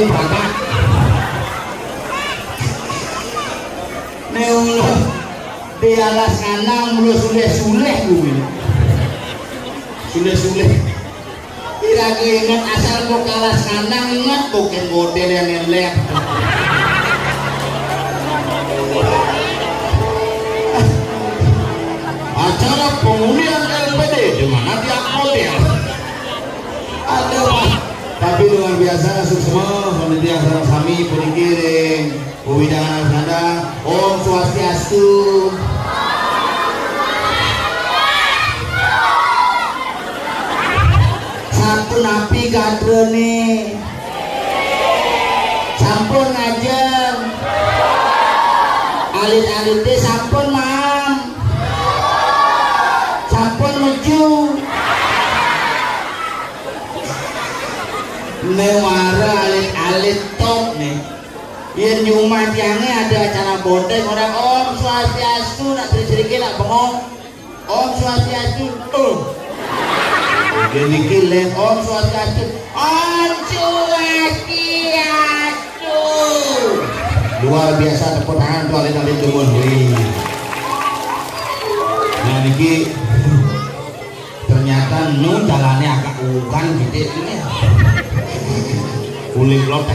paling berangkat neung di alas kanang mulu suleh-suleh gue suleh-suleh kira ingat asal mau ke alas kanang ingat bukan model yang ngelek acara pengundian LPD di mana tiap model ada tapi luar biasa semua panitia sarang sami punikiring pewidangan nada Om Swastiastu satu napi gadrone sampun ngajeng alit-alit sampun mam sampun meju mewara alit-alit top nih yang nyumat yangnya ada acara bodeng orang Om Swastiastu nak sedikit nak bengong Om Swastiastu jadi kileng Om Swastiastu Om Swastiastu luar biasa tepuk tangan tuh alit-alit turun nah niki ternyata nu jalannya agak ukan gitu ini kulit lo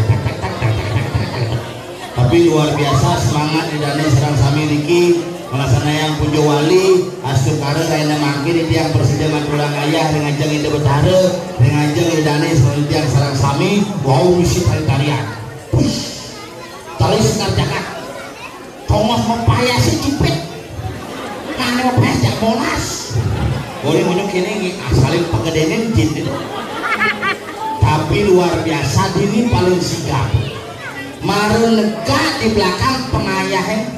tapi luar biasa semangat di dana serang sami niki melasana yang pujo wali astu kare lainnya makin itu yang persidangan tulang ayah dengan jeng itu betare dengan jeng di dana yang serang sami wow misi tarian tali sekar jakat Thomas mempayah si cipit mana mempayah jak monas boleh menyuk ini asalin pegedenin jin itu tapi luar biasa ini paling sigap maru lega di belakang pengayahnya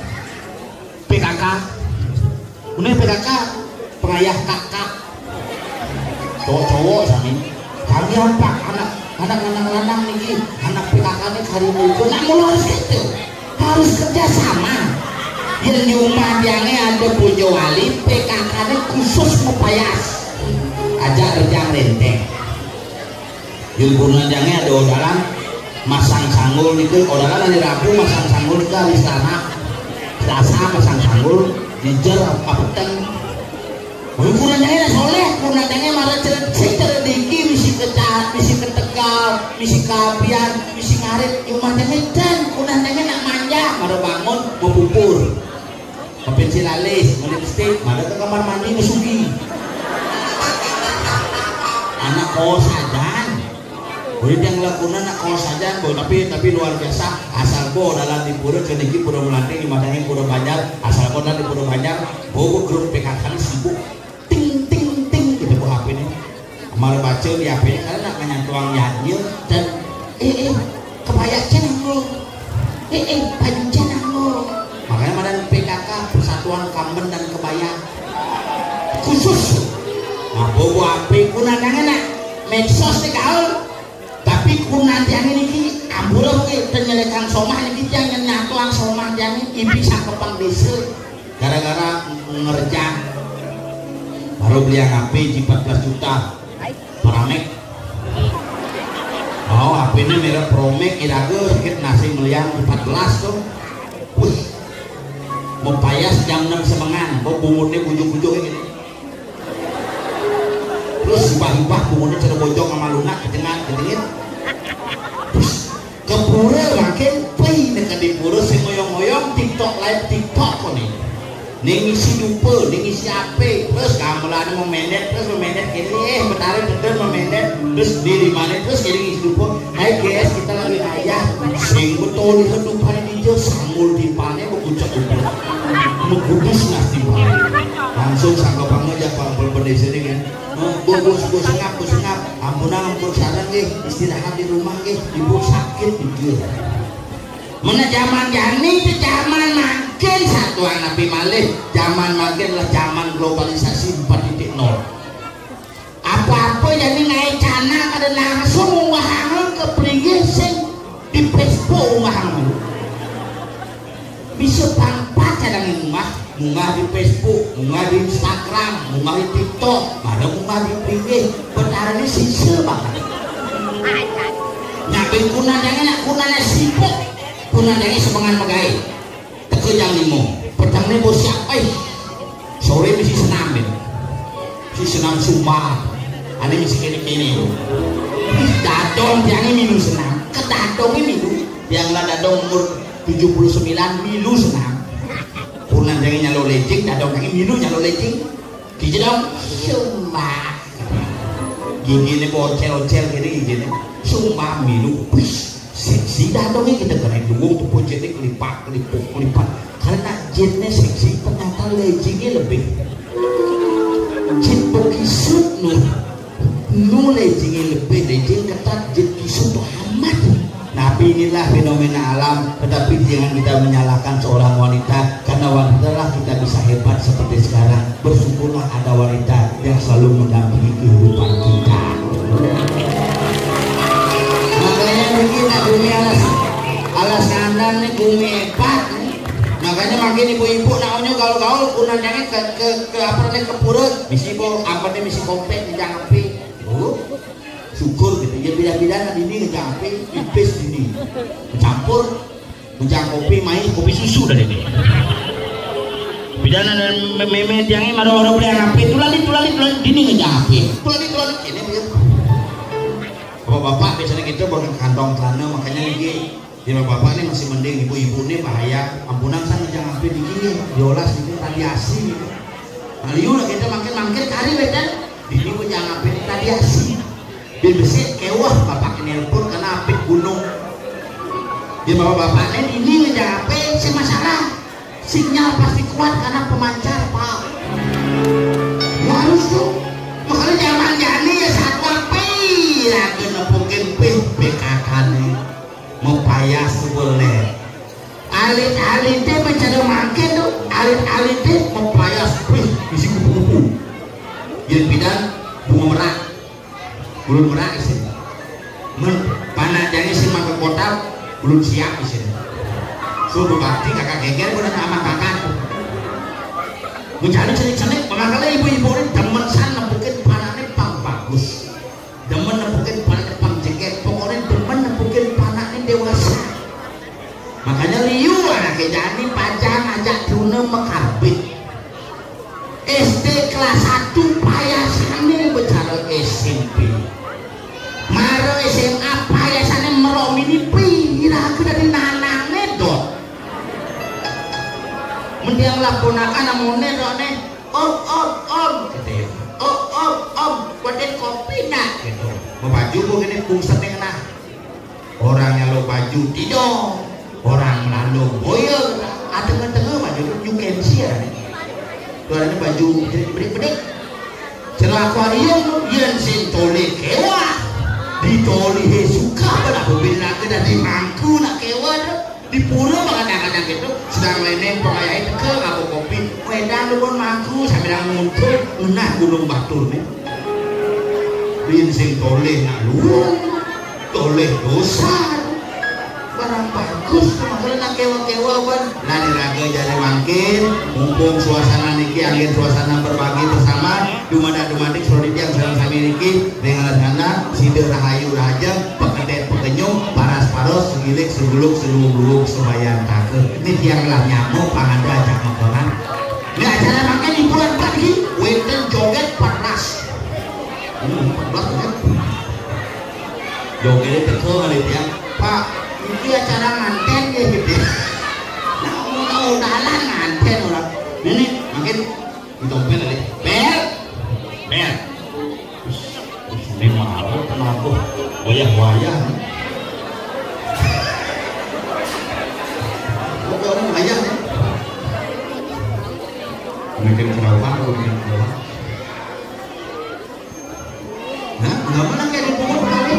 PKK ini PKK pengayah kakak cowok-cowok sami kami apa anak lanang nih anak PKK ini hari itu nak harus gitu harus kerjasama yang nyumat yangnya ada punya wali PKK ini khusus mempayas aja rejang renteng yang gunanya ada odalan masang sanggul itu odalan di Rabu masang sanggul ke istana Selasa masang sanggul dijer apa peteng gunanya soleh gunanya marah cerediki misi kecat misi ketegal misi kabian misi ngarit umatnya dan gunanya nak manja marah bangun mau pupur ke pensil alis melipstik marah ke kamar mandi musugi anak kos ajan boleh yang lakukan nak kos saja, tapi luar biasa. Asal bo dalam di pura keniki pura melanting di madangin pura banjar, asal bo dalam di pura banjar, bo grup PKK sibuk, ting gitu bo HP ini. Amal baca di HP ini karena nak nyantuang yadil dan kebayak cenang lo, baju cenang lo. Makanya madang PKK Persatuan Kamben dan Kebaya khusus. Nah bo HP kunangan nak medsos di kau. Tapi kunat yang ini ambulah penyelekan somah ini jangan nyatuan somah yang ini bisa kepang desa gara-gara ngerjang baru beli HP di 14 juta Promek oh HP ini merek Promek iraga sedikit nasi meliang 14 tuh wih mau payas jam 6 semengan mau bungurnya bujuk-bujuk ini terus hibah-hibah bungurnya cara bojong sama lunak kecengan ketingin ke pura makin pay dengan di pura si ngoyong-ngoyong TikTok live TikTok kok nih ngisi lupa ngisi apa terus gamelan memendet terus memendet ini betarin betul memendet terus di mana terus jadi ngisi lupa hai guys kita lagi ayah sing betul di kedupan ini jo samul di pane mengucap udah mengkudus nasi langsung sanggup banget aja pak berdesa ini kan gue sengap ampunan ampun saran istirahat di rumah ibu sakit gitu mana zaman jani itu zaman makin satu anak malih zaman makin lah zaman globalisasi 4.0 apa-apa jadi naik cana kada langsung ungahangan ke perigi sing di Facebook ungahangan bisa tanpa cadang munggah di Facebook, munggah di Instagram, munggah di TikTok, ada munggah di PG, bentar ini sisa banget. Nyampe bin kunandangnya nak kunandang sibuk kunandangnya semangat megai teke jam 5 petangnya bos siapa sore mesti senam si senam sumpah ada mesti kene-kene dadong yang minum senam kedadongnya minum yang lah dadong umur 79 milu senam kunandangnya nyalo lecing dadong yang milu nyalo lecing gigi dong sumpah gigi ini bocel-ocel gini sumpah milu wis seksi dadongnya kita kena dulu tuh jennya kelipat karena jennya seksi ternyata lecingnya lebih jen pokisut nu lecingnya lebih lecing ketat jen kisut tuh amat. Tapi inilah fenomena alam, tetapi jangan kita menyalahkan seorang wanita karena wanita lah kita bisa hebat seperti sekarang. Bersyukurlah ada wanita yang selalu mendampingi kehidupan kita. Makanya begini bumi alas kandang nih bumi hebat nih. Makanya makin ibu-ibu namanya gaul-gaul kunandangnya ke apa nih ke pura misi bo apa nih misi kompet di Jangapi. Syukur gitu ya beda-beda ini ngejampi ipis ini mencampur kopi main kopi susu dari ini bidana dan meme yang ini marah-marah beli ngapi tulali ini ngejampi tulali ini bapak-bapak biasanya gitu bawa kantong celana makanya lagi ya bapak ini masih mending ibu-ibu ini bahaya ampunan sana ngejampi dingin diolas ini radiasi gitu aliu lah kita makin kari bedan ini ngejampi ini radiasi dia besi kewah bapak nelpon karena api gunung dia bapak-bapaknya ini ngejape si masalah sinyal pasti kuat karena pemancar pak ya harus tuh makanya zaman jani ya satu api lagi nepukin PKK nih mau payah seboleh alit-alit dia mencari makin tuh alit-alit dia mau payah isi kupu-kupu yang bidan bunga merah belum pernah isi panak jangan isi maka kota belum siap isi suruh bakti kakak geger udah sama kakak mencari celik-celik makanya ibu-ibu ini demen sana mungkin panaknya pang bagus demen mungkin panaknya pang jengket pokoknya demen mungkin panaknya dewasa makanya liu anaknya jadi pajang ajak tuna mekarbit SD kelas 1 payasannya bicara SMP maro SMA payasannya meromini pira aku dari nanang nedot mendiang lakunakan namanya rone om gitu ya om wadah kopi nak gitu mau baju begini pungset yang nah orangnya lo baju tidak orang lalu boyong ada tengah baju you can see ya orangnya baju bedik-bedik celah akuarium yang sintole kewah ditoli he suka pada mobil nak dari mangku nak kewan di pura kadang-kadang gitu sedang lainnya pengayai teke aku kopi wedang lu mangku sambil muncul menah gunung batur nih binsing toleh nak luang toleh dosa barang bagus makanya nak kewa-kewa kan nah diraga jadi makin mumpung suasana niki angin suasana berbagi bersama dumada-dumadik sorodik yang sedang kami niki dengan sana sider rahayu raja pekedet pekenyum paras-paros segilik seguluk seluluk sebayan takut ini tianglah nyamuk panganda ajak motoran ini acara makan hiburan pagi weten joget 14 kan jogetnya teko kali ya pak ini acara nganten ya gitu nah udahan nganten orang ini makin ditompel kali bel ini malu kenapa wayah-wayah kok orang wayah ya mungkin kerawang nah nggak mana kayak di pungut kali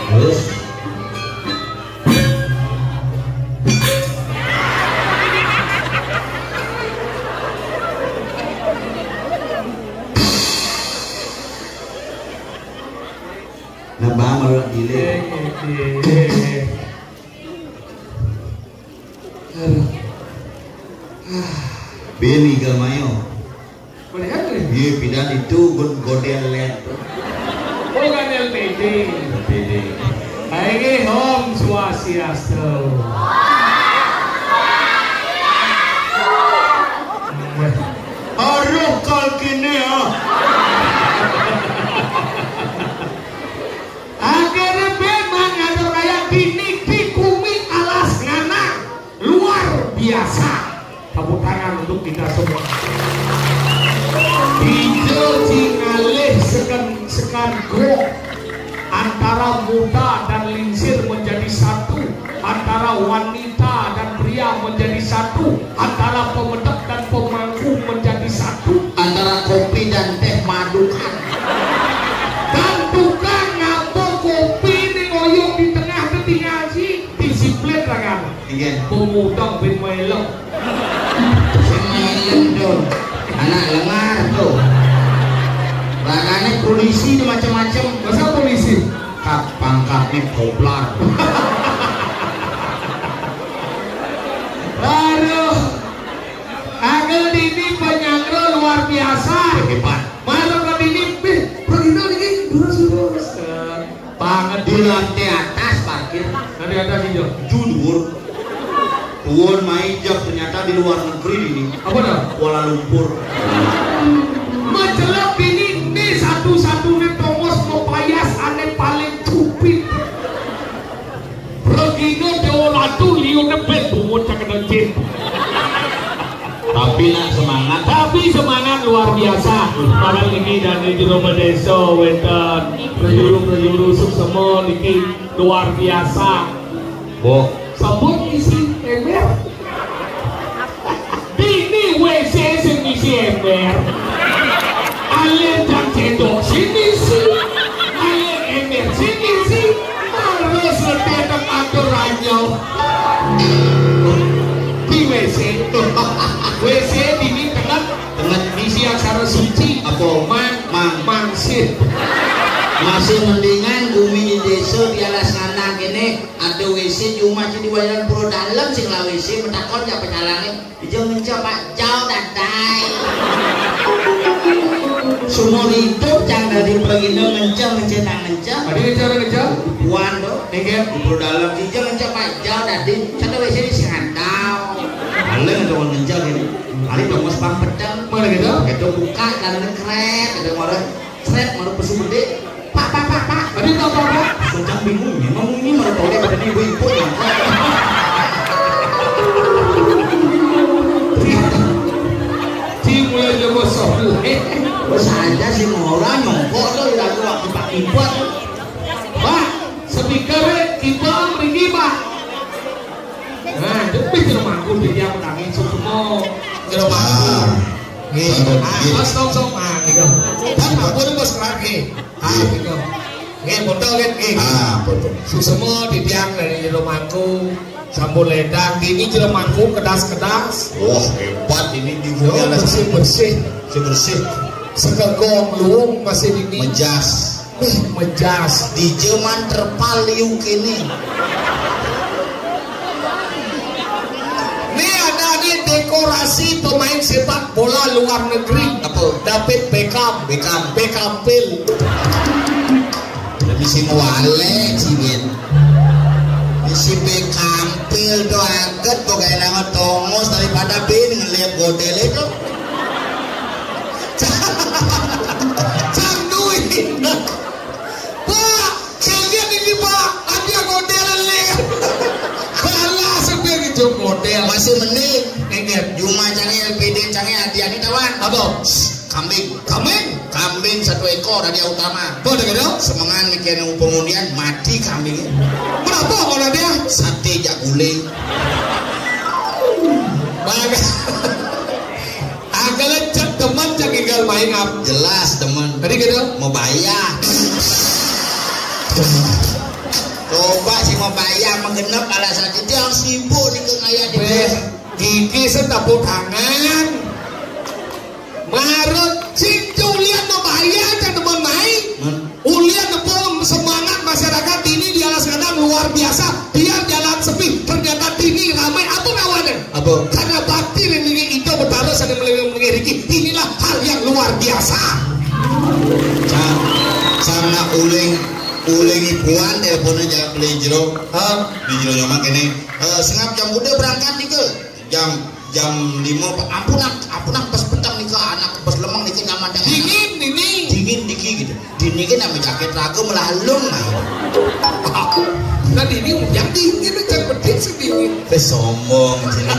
Terus nambah malah dile. Beli galmayo. Boleh apa? Iya pindah itu godel lihat. Oh kan LPD. Ayo Om Swastiastu. Aduh kal kini ya. Akhirnya memang ada kayak bini di Kumi alas ngana luar biasa. Tepuk tangan untuk kita semua. Video cingalih sekan grok antara muda dan lingsir menjadi satu, antara wanita dan pria menjadi satu, antara pemedek dan pemangku menjadi satu, Antara kopi dan teh madukan. dan tukang ngapok kopi ini ngoyong di tengah ketinggal sih disiplin rakan. Iya. Pemudang bin melok. Semelem tuh. Anak lengar tuh. Makanya polisi macam-macam. Masa polisi? Pangkatnya koplar. Aduh, agel ini penyangro luar biasa. Hebat. Malam ke ini, pergi ini lurus. Banget Di lantai atas parkir. Nanti ada video. Judur. Tuan maijak ternyata di luar negeri ini. Apa dah? Kuala Lumpur. Menjelak ini satu-satunya tongos mepayas aneh paling cupit. Regino deolatu liu nepet bungut cakena jin. Tapi nak semangat. Tapi semangat luar biasa. Malam ini dan di rumah desa wetan prejuru semua ini luar biasa. Bo. Sambut isi ember. Ini WC sing isi ember. Alien dan cendok sini sih. Alien ember sini sih. Harus lebih atur ranyo. Di WC. WC ini tengah isi aksara suci. Apa? Mangsit. Masih mendingan bumi di desa di alas ngana kene ada WC cuma jadi bayaran pura dalam sing lah WC mentakon ya penyalangnya dijauh mencoba jauh datai sumur hidup jangan dari pergindo ngencang ngencang Ada ngejar puan do nengke di pura dalam dijauh mencoba jauh dadi ada WC di sing andau aleng ada orang ngencang ini kali dong mas bang pedang mana gitu? itu buka dan keren ada orang keren mau pesu gede pak Tadi tak apa? sedang bingung ya ngomong ini mau tahu dia pada ibu-ibu yang Ci mulai jago soal. bos aja sih orang nyongkok tuh lagu waktu pak ibuat Pak, speaker kita pergi pak. Nah, demi jermanku dia menangin semua jermanku. Bos tong gitu. Dan aku tuh bos lagi. Gitu. Betul kan? betul Semua didiang dari jermanku. Sambal ledang, ini jermanku kedas-kedas. wah hebat ini di Yo, bersih. Sekegong luung masih ini. mejas Mejas. di Jerman terpaliu kini Nih ada nih dekorasi pemain sepak bola luar negeri. apa David Beckham. Beckham. misi mualek sih bin misi bekampil do aget pokoknya nama tongos daripada bin ngeliat godel itu Canduin. Pak, kalian ini pak, ada model lihat. Kalah sampai gitu model. masih mending Ingat, cuma canggih LPD canggih hadiah taman apa? kambing satu ekor hadiah utama Boleh gitu? semangat mikirnya pengundian mati kambingnya Berapa kalau dia? sate jak guling Bagus. Agak lecet teman jangan tinggal main up. jelas teman Tadi gitu? mau bayar Coba sih mau bayar menggenap alasan itu yang sibuk nih kaya di Iki setepuk tangan. Marut cincu lihat mau bayar kan teman main. Ulian nepung semangat masyarakat ini di alas kadang luar biasa. Dia jalan sepi, ternyata ini ramai. Apa nawannya? Apa? Karena bakti ini itu bertaruh sama mengiriki. Inilah hal yang luar biasa. Sama uling ibuan teleponnya jangan beli jero. Di jero nyaman kene. Sengap jam udah berangkat nih ke jam 5. Ampun pas petang nih ke anak pas lemang nih ke nyaman dingin diki gitu. Dini kan nama jaket ragu melalung nah ini yang dingin yang penting sedingin. Sombong sini.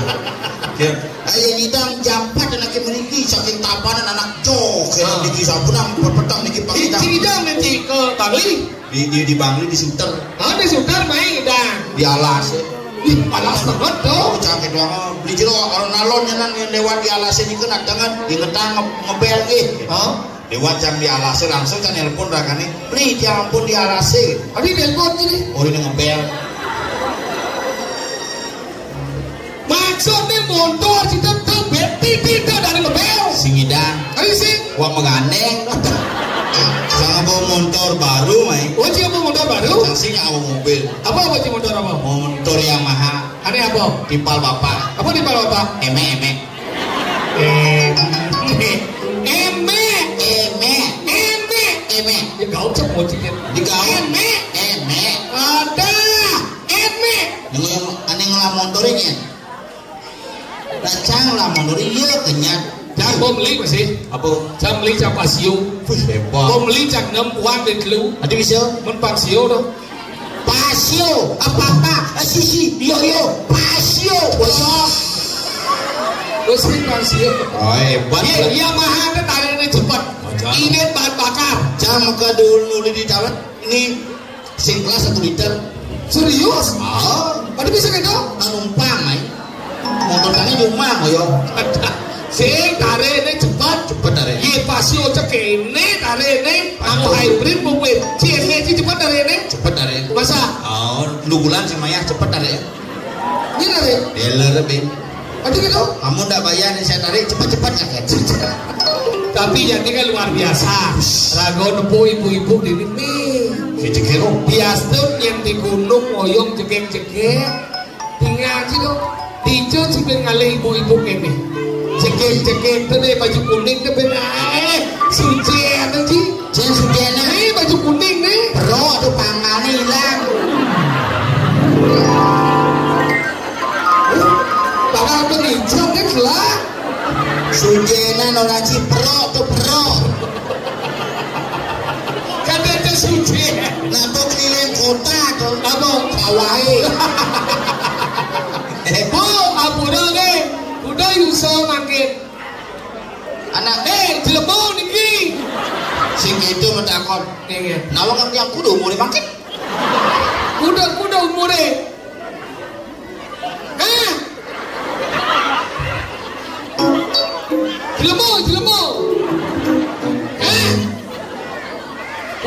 Ayo nyidang jam 4 anak memiliki saking tapanan anak jok diki sapunang petang diki pagi nyidang nanti ke Bangli di Bangli di Suter. Di Suter main dan di alas alas banget tuh jaket doang beli jero alon-alon yang lewat di alas ini kan dengan ingetan ngebel lewat jam di alas langsung kan nelpon rakane beli dia ampun di alas tadi nelpon ini ini ngebel maksudnya motor kita tidak dari ngebel singidang tadi sih wah menggandeng jangan bawa motor baru main sih bawa motor baru sanksinya bawa mobil apa sih motor apa motor Yamaha aneh apa tipal bapak apa tipal bapak eme ya gak usah mau cikin di kau eme ada eme yang aneh ngelah motornya racang lah motornya iya kenyat jangan mau beli masih apa jangan beli cak pasio hebat mau beli cak 6 puan dan kelu ada bisa pasio dong pasio apa sisi yo pasio sering pasio hebat iya mahal kan tariknya cepat ini bahan bakar jam ke dulu di dalam ini sing kelas 1 liter serius? Ada bisa gitu? numpang motor kami di rumah yo sing tariknya cepat tarik iya pasio cek ini tariknya anu hybrid mungkin CME cepat tariknya tarik masa? lu bulan sama ya cepet tarik ini tarik? dealer lebih ada gitu? kamu ndak bayar nih saya tarik cepat kakek tapi yang ini kan luar biasa rago nepo ibu-ibu di sini kecekero biasa yang di gunung moyong cekek tinggal gitu dijo cipin ngale ibu-ibu kene cekek itu deh baju kuning itu benar suci ada sih suci nih baju kuning nih bro aduh pangannya hilang bakal penghijau kan lah sujenan orang Cipro tuh bro kan itu suci nanti keliling kota tuh apa Hawaii ampun deh udah Yuso makin anak jelebau niki sing itu mentakon nawa kan yang kudu umurnya makin kuda umurnya jelebau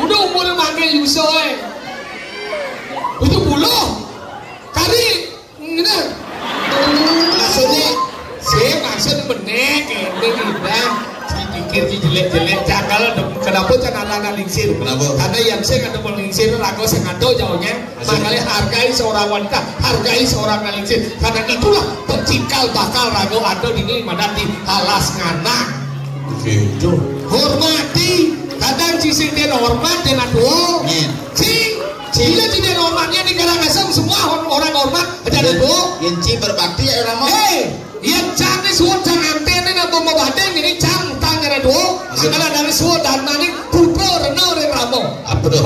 udah umurnya makin Yuso 70 kari ini maksudnya benek ini kita dipikir jelek-jelek jangan kenapa jangan anak lingsir karena yang saya kata lingsir ragu saya kata jauhnya makanya hargai seorang wanita hargai seorang lingsir karena itulah pencikal bakal ragu ada di mana di alas nganak gitu hormati kadang sisi dia hormat dengan dua Cila tidak hormatnya di Karangasem semua orang hormat ada dua yang berbakti ya orang yang cang ni suat cang antena na pembahasan ini cang tangga dua segala dari suat dan nani putra renau dari ramo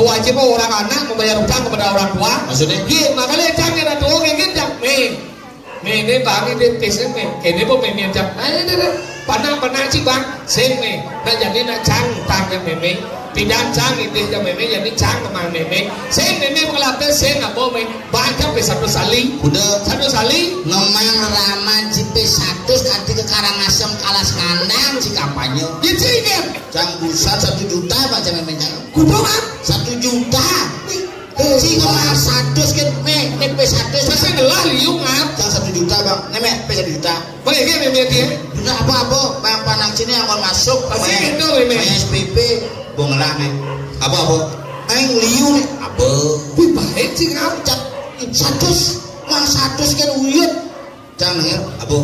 wajib orang anak membayar utang kepada orang tua maksudnya iya makanya cang na dua kayak jam ini bagi di tesen kene po pemian jam panah sih bang sen nah jadi na cang tangga meme tidak cang itu jam meme jadi cang kemana meme sen meme mengelapkan sen apa meme banyak pe satu sali ngomong raman cipe 100 nanti ke Karangasem kalas ngandang si kampanye ya cingin cang busa 1 juta baca meme cang kudoan 1 juta Sing mas 100 kan nek pe 100 saya ngelah liu ngap. Jangan 1 juta bang, nek pe 1 juta. Baik ya meme dia. Udah apa bang panang sini akan masuk. Masih itu ini. SPP bong ngelah nih. Apa aing liu nih. Apa? Wih baik sih ngap. 100 mang 100 kan uyut. Jangan ya, apa?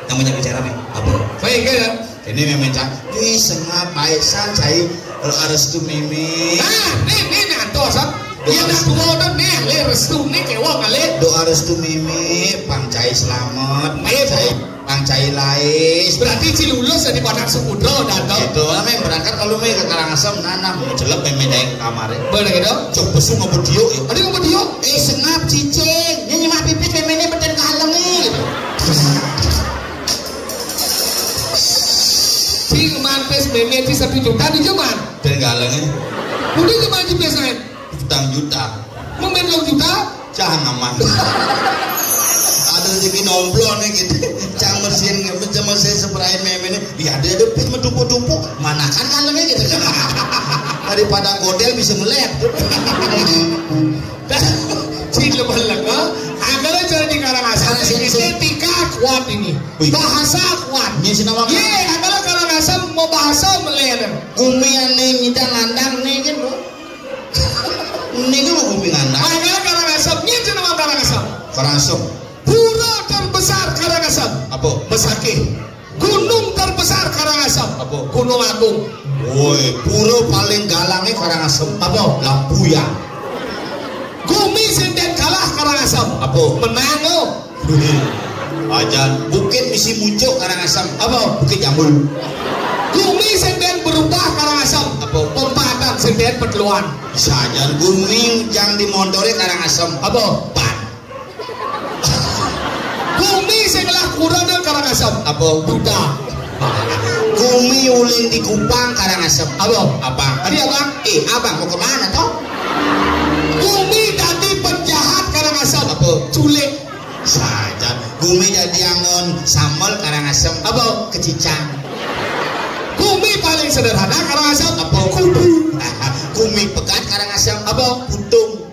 Yang banyak bicara nih. Apa? Baik ya. Ini memang cak. Wih sengap baik sancai harus tu meme. Nah, nih nanto sab. Dia nak tuh nih, le restu nih kewa kali. Doa restu mimi, pangcai selamat, pangcai lais. Berarti si lulus di Padang Samudra datang. Itu memang berangkat kalau mimi ke Karangasem nanam, celep mimi daeng kamar. Bener gitu? Coba su ngobrol dia. Ada ngobrol dia? Sengap cicing, nyanyi mah pipit mimi ini beten kaleng nih. Si mantes mimi di 1 juta di zaman. Beten kaleng nih. Udah zaman aja biasanya. Utang juta. Mau main 2 juta? Jangan aman. Ada rezeki nomplon nih gitu. Jangan bersihin macam saya seprai meme ini. Ya ada pit metumpuk-tumpuk. Mana kan kalengnya gitu. Daripada godel bisa ngelep. Cik lemah-lemah. Agar cara di Karangasem estetika kuat ini. Bahasa kuat. Ini sinawang. Ye, agar Karangasem mau bahasa meleleh. Umi aneh nyidang landang nih gitu. Ini kan mau umi landang. Agar Karangasem, ini nama Karangasem. Karangasem. Pura terbesar Karangasem. Apa? Besaki. Gunung terbesar Karangasem. Apa? Gunung Agung. Woi, pura paling galangnya Karangasem. Apa? Lampuya. Gumi senden kalah Karangasem. Apa? Menang lo. Ajan. Bukit misi muncul Karangasem. Apa? Bukit Jambul. Gumi senden berubah Karangasem. Apa? Pempatan senden Peteluan. Saja guming yang dimontore Karangasem. Apa? Pan. Gumi sebelah kurang Karangasem. Apa? Duda. Gumi uling di Kupang Karangasem. Apa? Abang. Tadi abang? Abang mau kemana toh? Gumi jadi penjahat Karangasem. Apa? Culik. Saja. Gumi jadi angon samel Karangasem. Apa? Kecicang. Gumi paling sederhana Karangasem. Apa? Kudu. Gumi pekat Karangasem. Apa? Putung.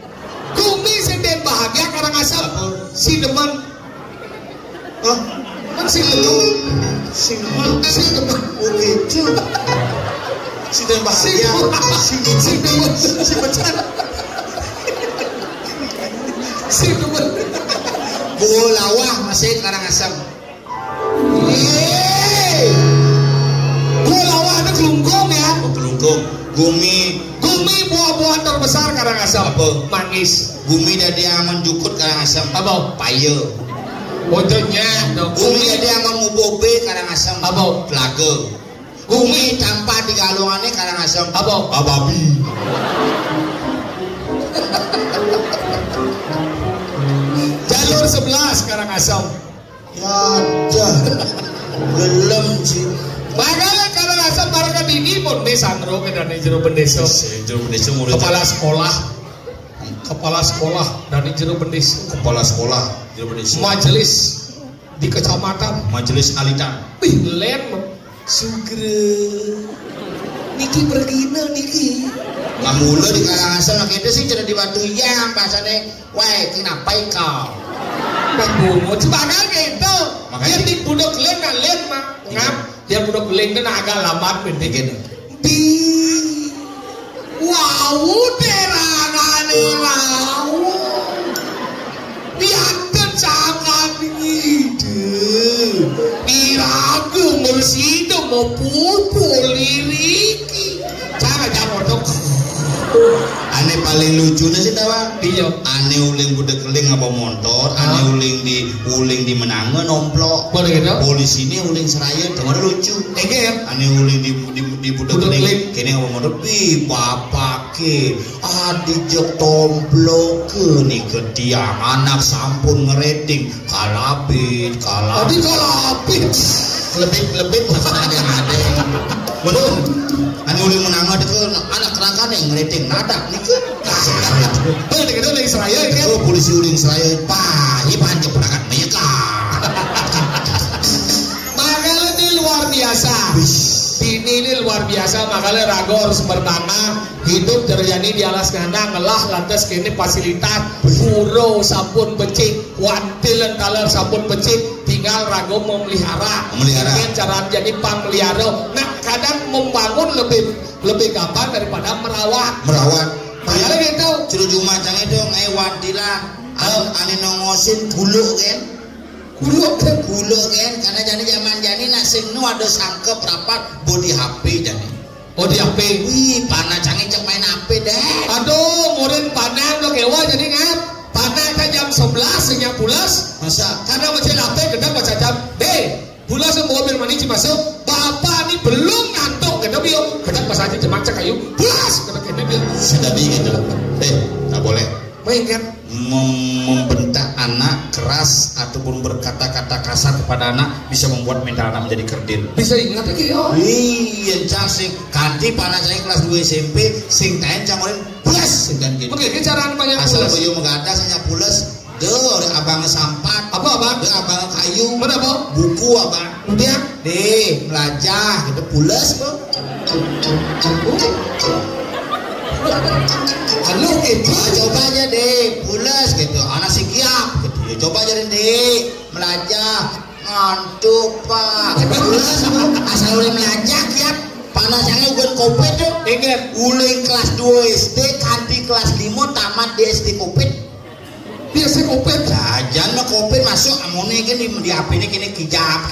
Gumi senden bahagia Karangasem. Apa? Si demen. Oh, Si demen. sing Si demen. oke cuy. Si dan bahagia. Si demen. Si pecat. Si demen. Bulawah masih Karangasem. Bulawah itu gelunggong ya. Kelungkung. Gumi Buah-buahan terbesar Karangasem. Apa? Manggis. Gumi dari aman jukut Karangasem. Apa? Paye. Bodohnya. Gumi dari aman mubobe Karangasem. Apa? Telaga. Gumi tanpa di galungannya Karangasem. Apa? Babi. Jalur 11 Karangasem. Ya ada. Gelem sih. Bagaimana Karangasem mereka dini pun sandro ke dari jero pendeso. Kepala sekolah dari jero pendeso. Kepala sekolah Majelis di kecamatan. Majelis Alitan. Wih, len sugre. Niki bergina niki. Ngamula di Karangasem lah kita sih jadi di Batu Yang bahasanya. Wah, kenapa kau? Dan bungut sebagai gitu. Makanya Dia di budak len kan len mah. Ngap. Dia budak len kan agak lambat Bikin. di wow terangane wow biarkan sangat ide iragu mersido mau pupu liriki cara jamur dong Aneh paling lucunya sih tawa. iya Aneh uling budak keling apa motor, aneh uling di menanga nomplok. boleh gitu Polisi ini uling seraya, teman lucu. ya Aneh uling di budak Budak keling, keling. kini apa motor? Pi bapak ke, dijek tomplok ke nih ketiang anak sampun ngerating kalapit. tadi kalapit Lebih masalah ada. Belum. Aneh uling menanga itu anak kerangka nih ngerating nadak nih ke. boleh gitu lagi seraya ya Oh polisi uling seraya pak, ini panjang perangkat mereka. makanya ini luar biasa ini ini luar biasa, makanya Rago harus berbangga hidup terjadi di alas kandang ngelah lantas kini fasilitas puro sabun becik wantilan talar sabun becik tinggal Rago memelihara dengan cara jadi pemelihara. Nah kadang membangun lebih gampang daripada merawat makanya gitu cucu macam itu wantilah ane nongosin guluk kan karena zaman nak sing nu ada sangkep rapat body HP jadi di HP wih panah canggih cek main HP deh aduh murid panah lo kewa jadi ngap panah kan jam 11 senyap pulas masa karena macam HP kedap macam jam pulas mobil mani masuk bapak ni belum ngantuk kedap yo kedap pas aja cemak cek kayu pulas kedap yo sudah gitu tak boleh main kan membentak anak keras ataupun berkata-kata kasar kepada anak bisa membuat mental anak menjadi kerdil. Bisa ingat lagi ya. Iya, sing kanti panas saya kelas 2 SMP sing taen camorin pulas sing kan gitu. Oke, cara banyak pulas. Asal boyo mengadas hanya pulas. Deh, abang sampat. Apa abang? Deh, abang kayu. Mana apa? Buku abang. Dia, deh, melajah gitu pulas kok. halo gitu. Coba aja deh, pulas gitu. Anak sikiap gitu. Ya, coba aja deh, melajah. Ngantuk pak. Pulas asal udah melajah kiap. Panasnya udah kopet tuh. Ingat, uling kelas 2 SD, kanti kelas 5 tamat di SD kopet. Biasa kopet. Jajan mah kopet masuk amone kan di HP ini kini kijap.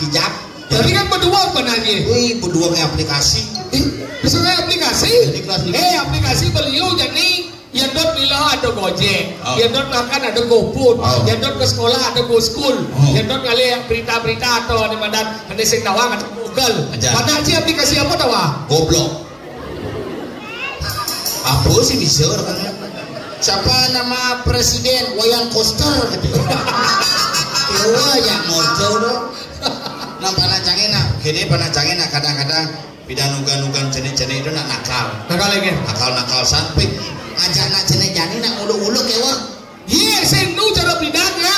Tapi kan berdua benarnya. Wih, berdua nge aplikasi. Bisa nge aplikasi? Aplikasi beliau jadi yang dot nila ada Gojek, yang dot makan ada GoFood, yang dot ke sekolah ada GoSchool, yang dot ngali berita-berita atau ada mandan ada sing dawang ada Google. Mana sih aplikasi apa tawa? Goblok. Apa sih bisa kan? Siapa nama presiden Wayan Koster gitu. Wayan Koster dong. Nang panacangin nak, gini panacangin nak kadang-kadang bidan-ugan jenis-jenis itu nak nakal. Nakal lagi? Nakal sampai ajak nak jenis-jenis nak ulu-ulu kewa. Iya, saya nu cara bidan ya.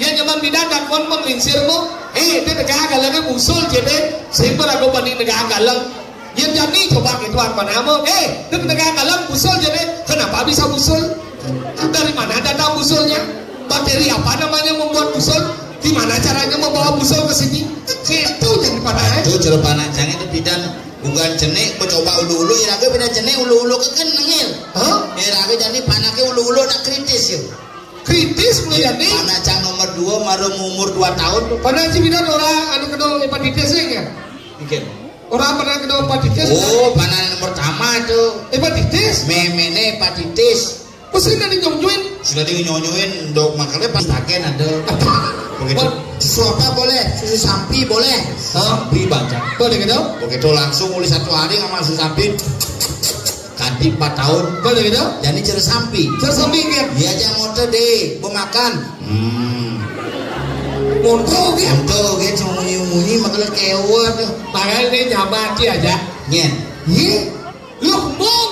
Yang zaman bidan dan kon melinsir mo. Dia negara galang usul jadi. Saya aku banding negara galang. Yang jadi coba gituan mana mo. Dia negara galang usul jadi. Kenapa bisa usul? Dari mana datang usulnya? Bakteri apa namanya membuat usul? Gimana caranya membawa usul ke sini? Itu jadi panah. Itu cara panah jangan itu bidan bukan jenik mencoba ulu-ulu iraga bidan jenik ulu-ulu keken nengil. Iraga jadi panahnya ulu-ulu nak kritis yuk. Kritis mulai jadi. Panah cang nomor 2 marum umur 2 tahun. Panah si bidan orang anu kena hepatitis ya? Bikin. Orang pernah kena hepatitis. Oh, panah nomor pertama itu. Hepatitis? Memene hepatitis. Sudah dinyonyuin. Sudah dinyonyuin dok makanya pas pakai ada. Begitu. Susu apa boleh? Susu sapi boleh? Sapi baca. Boleh gitu? Begitu langsung mulai 1 hari sama susu sapi. Kanti 4 tahun. Boleh gitu? Jadi cerita sapi. Cerita sapi kan? Dia aja motor deh, makan. Montok kan? Montok kan cuma munyi-munyi makanya kewat. Makanya ini nyaman dia aja. Nyen. Lu kembung.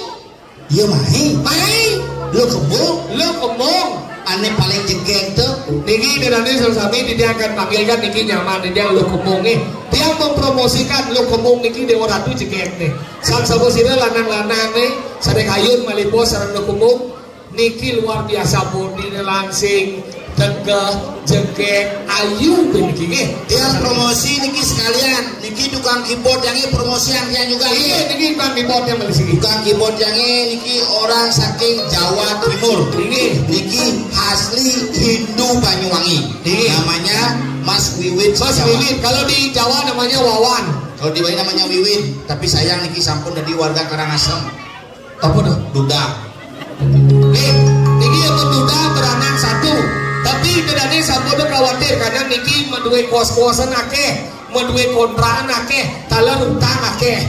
Iya main. Lu kembung. Aneh paling jengking tuh. Niki nanti selesai dia akan panggilkan Niki nyaman dia lu kembung nih. Dia mempromosikan lu kembung Niki dewa ratu jengking nih. Sang sabu sini lanang-lanang nih. Sadek hayun malipo sarang lu kembung. Niki luar biasa bodi langsing. Tegah, jengking, ayu Niki nih. Dia promosi Niki sekalian. Niki tukang keyboard yang ini promosi yang dia juga. Iya Niki tukang keyboard yang beli sini. Tukang keyboard yang ini Niki orang saking Jawa Timur. Niki asli Hindu Banyuwangi. Namanya Mas Wiwin. Mas Wiwin. Kalau di Jawa namanya Wawan. Kalau di Bali namanya Wiwin. Tapi sayang Niki sampun dari warga Karangasem. Apa tuh? Duda. Niki yang duda beranak 1. Tapi kedane sampun khawatir karena Niki menduwe kos-kosan akeh, menduwe kontrakan akeh, talar utang akeh.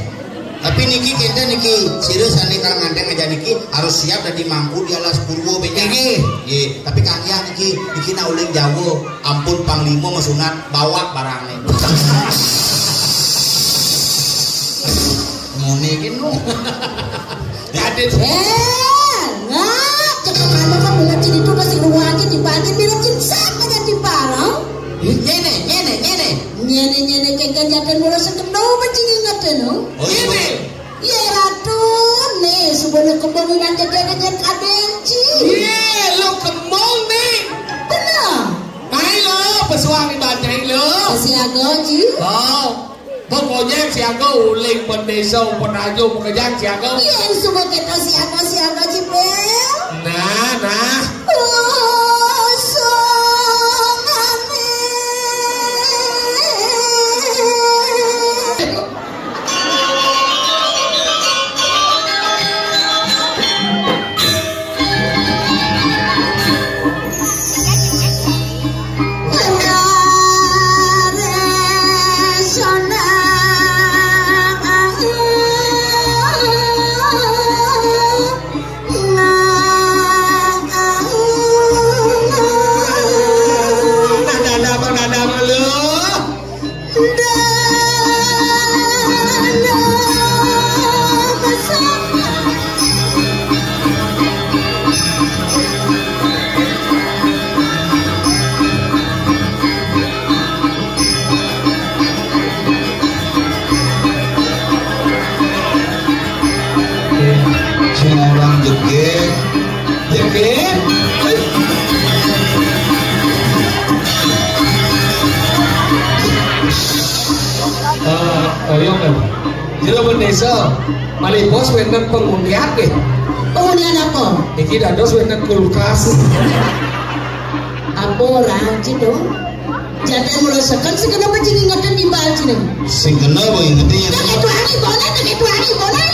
Tapi Niki kenta Niki serius ane kang ngandeng aja Niki harus siap dan dimampu di alas purwo benya. Nggih, tapi Kang ya Niki na uling Jawa, ampun panglima mesunat bawa barangnya. Ngene iki no. Kadit. Cepet kan bulan jadi itu masih ruangnya dibagi bilang sama jadi parang. Nyene kenggan jakan mula sekendau macam ingat no. Oh lu kemungkinan jajan kabenci. Iya, lu kemong nih. Tenang. Naik lo, pesuang di banteng lo. Siaga Ji. Oh, pokoknya siaga uling pendesa penajo pekerjaan siaga. Iya, semua kita siaga Ji Bel. Nah. Oh, songane. Jero bendesa, malih bos wenten pengundian deh. Pengundian apa? Iki dados wenten kulkas. Apa orang Cido? Jangan merasakan segenap cing ingatan di bal Cido. Sing kena bo ingetnya. Tak itu hari boleh.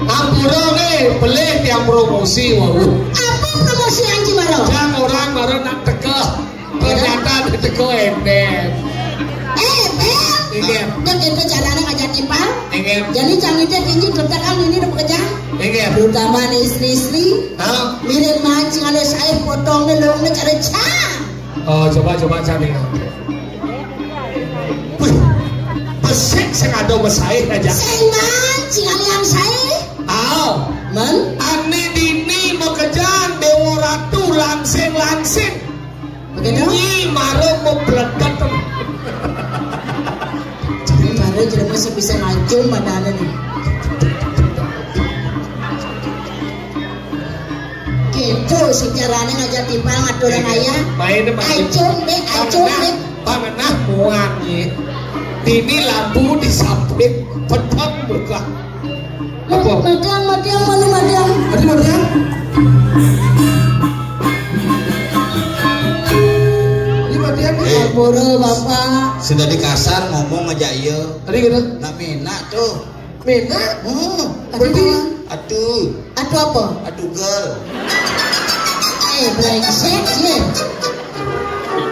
Ampura nih, beli tiang promosi wau. Apa promosi Anji Maro? Jangan orang baru nak teka, ternyata teka ember. Bel. Ingin. Dan itu caranya ngajak tipal. Ingin. Jadi canggihnya tinggi kerjakan ini udah bekerja. Ingin. Terutama istri-istri. Hah? Mirip mancing ada saya potongnya longnya cara cah. Oh, coba cari. Wih, pesek sengaja mesai aja. Saya mancing ada yang saya. Aw, Men? ane dini bekerjaan Dewa Ratu langsing. Begitu? Ini marah mau beledak. Baru jadi masih bisa ngacung padahal nih. Gitu si caranya ngajak timpal ngatur yang ayah. Main Acung deh. Pangenah muang nih. Ini lampu di samping pedang buka. Apa? Madiang. Ada mana? Ini matian nih. Boro bapak. Sudah di kasar ngomong aja iya. Tadi gitu. Nak mina tuh. Mina. Berarti Aduh apa? Aduh girl. Brengsek ya.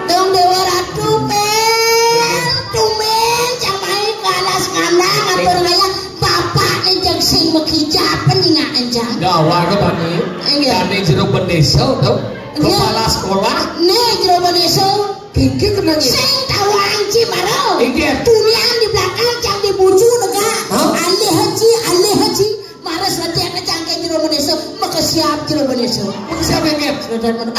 Dong Dewa Ratu Bel. Tumen camai ke alas ngandang ngatur ngaya bapak enjang sing mekijapan nyinga enjang. Dawa ke bani. Bani jeruk bendesa tau. Kepala sekolah. Nih jero Indonesia. Kiki kena nih. Sing tahu Anji Maro. Iya. Tulian di belakang cang dibuju nega. Hah? Alih haji. Maras nanti akan cangkeh jero Indonesia. Maka siap jero Indonesia. Siapa yang Sudah mana?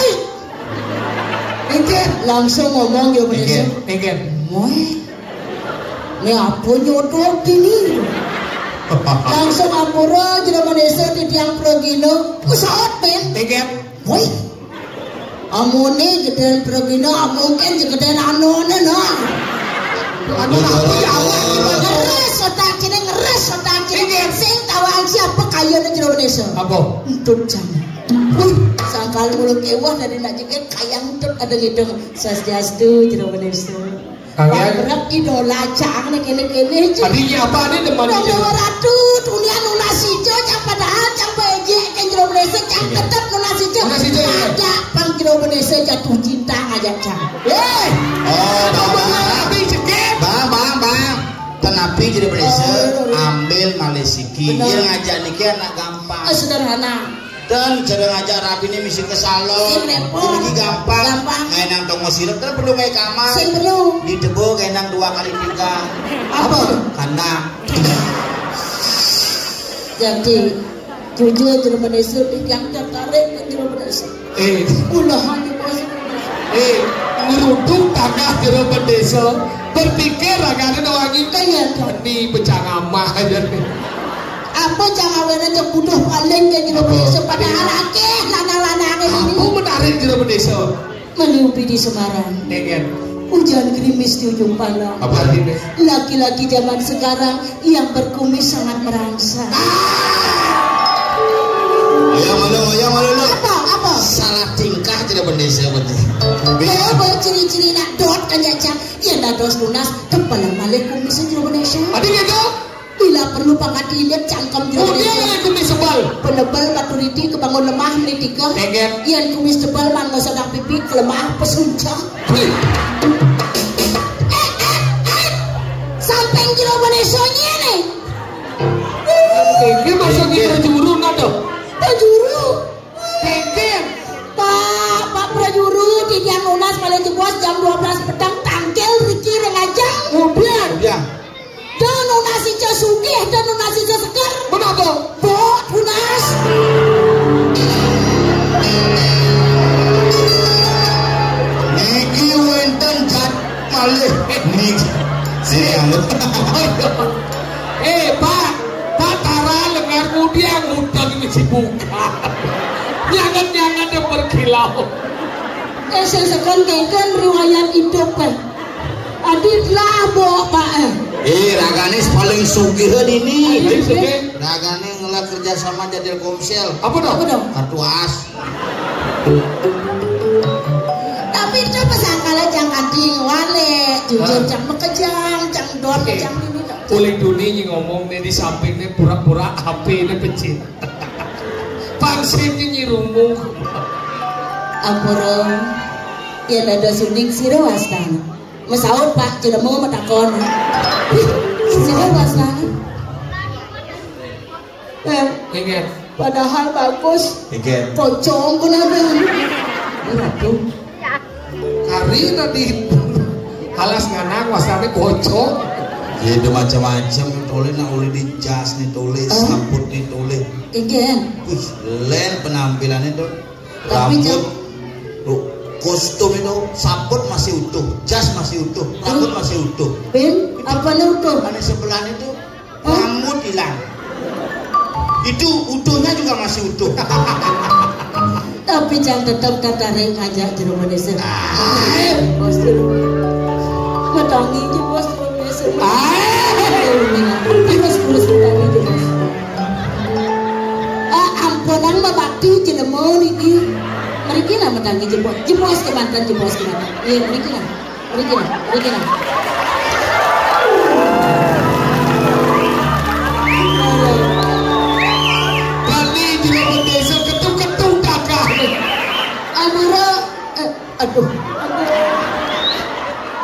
Ingin. Langsung ngomong jero Indonesia. Ingin. Woi. Ini apa nyodok gini? Langsung ampura jero Indonesia di tiang progino. Pesawat ben. Ingin. Woi. Amone gedean progino mungkin gedean anone nah. Anu apa ya awak? Ngeres otak cine sing tawang siapa kayane jero Indonesia. Apa? Entut jangan. Wih, sangkal mulut ewah dari nak juga kayang entut ada ngideng sasjastu jero Indonesia. Kalian berat idola cang kene-kene aja. tadinya apa nih teman Dewa ini? Ratu dunia nunasijo cang padahal cang beje kan jero Indonesia cang tetep nunasijo. Nunasijo, ya? Ada pang jero Indonesia jatuh cinta ngajak cang. Oh Tapi cekit. bang tenapi jadi beresa ambil Malesiki Benar. dia ngajak niki anak gampang Sederhana. dan cara ngajak rapi ini misi ke salon Sing repot. ini gampang Gampang. ngenang tonggo sirep terus perlu main kamar Sing perlu. di debo ngenang 2 kali 3 Apa? kandang Jadi jujur jero Indonesia yang tertarik ke jero Indonesia. Ulahan di bos. Ngeruduk tanah jero desa berpikir agaknya wangi Kayak ini bencana mah aja nih. apa jangan awalnya cek butuh paling ke jero desa padahal akeh lanang-lanang ini. Apa menarik jero desa? Meliupi di Semarang. Negen. Hujan gerimis di ujung pandang. Apa artinya? Laki-laki zaman sekarang yang berkumis sangat merangsang. Ayam malu. Apa? Salah tingkah tidak bendesa betul. Kaya boleh ciri-ciri nak dot kan jajang. Ya nak dos lunas. Assalamualaikum bisa jero Indonesia. Adik itu? Bila perlu pangkat dilihat cangkem jero Dia Indonesia. yang kumis sebal. Penebal baturiti kebangun lemah menitika. Negen. Yang kumis tebal mangga sedang pipi kelemah pesuncang. Sampai jero Indonesia nih. Ini masuk di Prajuru nado. Prajuru. Negen. Pak Prajuru di Diang Unas paling jebos jam 12 petang tangkel Riki Rengajang. Kemudian. Dan Unas ijo sugih dan Unas ijo seger. Kenapa? Bot Unas. Niki wenten cat malih. Niki. Sini amut. Pak Tara lengan dia ngutang ini si buka. Nyangat-nyangat yang berkilau. Sesekon kengken riwayat hidup kan. Aditlah bawa Pak. Ragane paling sugih ini. Sugih. Ragane ngelah kerja sama jadi komsel. Apa dong? Kartu as. Tapi coba sangkala jangan wale jujur jang mekejang jang dor jang ini. Kulit dunia yang ngomong nih di samping nih pura-pura HP ini pecin. Pangsimnya nyirumung. Ampura ya ada suning siro wastana. Masaud Pak tidak mau matakon. Siro wastana. Negen. Padahal bagus. Negen. Pocong kenapa? Aduh. Karina di halas nganang wasane kocok. Ya ada macam-macam tulis nak oleh di jas nih tulis samput nih tulis. Igen. Len penampilannya tuh Tapi rambut, kostum itu samput masih utuh, jas masih utuh, rambut masih utuh. Ben apa nih utuh? Ane sebelah itu rambut hilang. Itu utuhnya juga masih utuh. Tapi jangan tetap tertarik ngajak jero Indonesia. Bos dulu. Matangi je bos Indonesia. Terus matangi je bos. Ampunan mah bakti jenemo niki. Mriki lah matangi je bos. Jebos ke mantan. Iya mriki lah. Kali jero desa ketuk-ketuk kakak.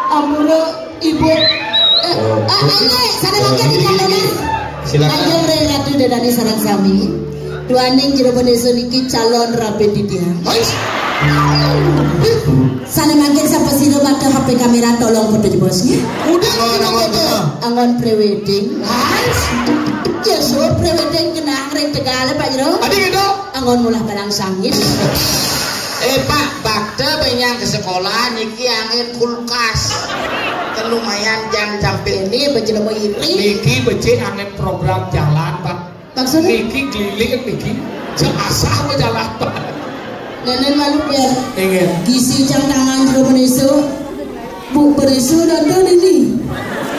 Amura ibu sana mangga di kandana. Silakan. Ayo Ratu Dadani sareng sami. Duaning jero Indonesia niki calon rapi didiang. Sana mangga sapa sira bakal HP kamera tolong foto jebosnya. Angon prewedding. Ya so prewedding kena ring Tegale Pak Jero. Adik itu? Angon mulah balang sangit. Pak, bakda banyak ke sekolah niki angin kulkas. Kan lumayan jam sampai Ini bejelo iri. Niki becik angin program jalan Pak. Maksudnya Niki keliling niki. Seasah mau jalan Pak. nenek malu ya. Ingin. Gisi jang tangan jero Indonesia. Bu berisu dan ini.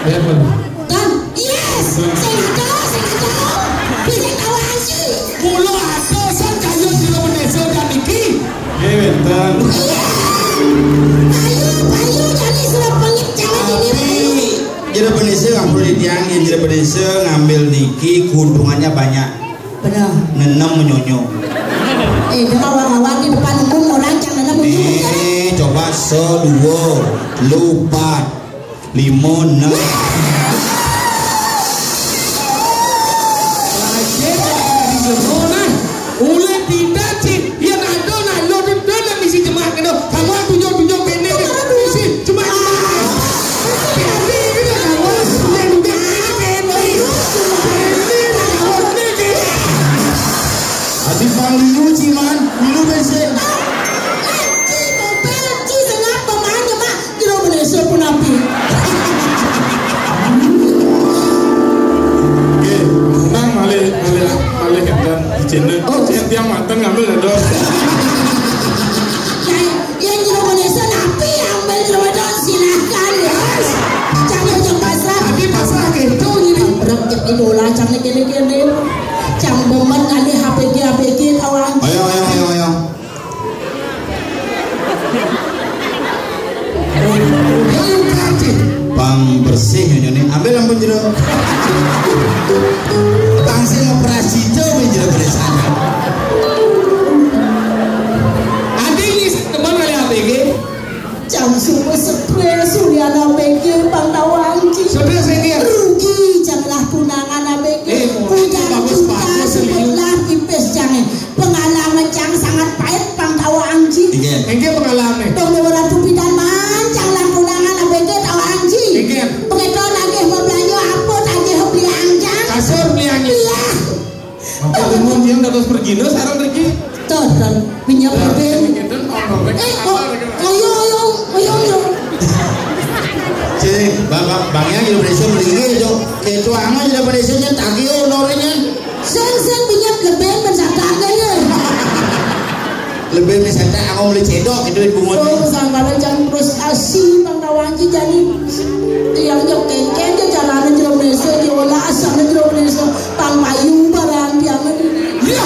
Bener. Kan? Yes. Saya tahu. Bisa kawan sih. Mulu ada san kayu jero Indonesia dan niki. bentang. Ayo jadi sudah pengit jangan ini. Jadi penisir nggak perlu ditiangin. Jadi penisir ngambil niki keuntungannya banyak. Benar. Nenem menyonyo. Awang-awang di depan umum orang jangan nenem menyonyo. Coba sedua, lupa, limon, enam. Ulah tidak sih, yang ada nak lo dan misi jemaah kena. Kamu tunjuk ini misi jemaah. Adi panggil ciman, minum bensin. Mobil ci sengat pemainnya mak, kira Indonesia pun api. bersih ini ambil lampu jeruk langsung operasi jauh jeruk dari sana Adi ini teman kali ABG jam subuh stres Suliana ABG Pantawan sudah saya rugi janganlah tunangan ABG punya cinta sebutlah tipis jangan pengalaman yang sangat pahit Pantawan Engke pengalaman dong dewa tupidan mancang lah tunangan ABG Tawan pengedo lagi mau belanja apa lagi beli anjang kasur beliannya iya apa ngomong yang terus pergi no sarang pergi total minyak bebek ayo jadi bangnya di Indonesia beli itu kecuangan di Indonesia nya tagih lorenya sen minyak bebek mencatatnya lebih misalnya aku beli cedok itu bunga oh sanggara jangan frustasi Bang Tawanji jadi yang jauh kengkeng aja jalanan di Indonesia diolah asam di Indonesia Bang Bayu barang yang ini iya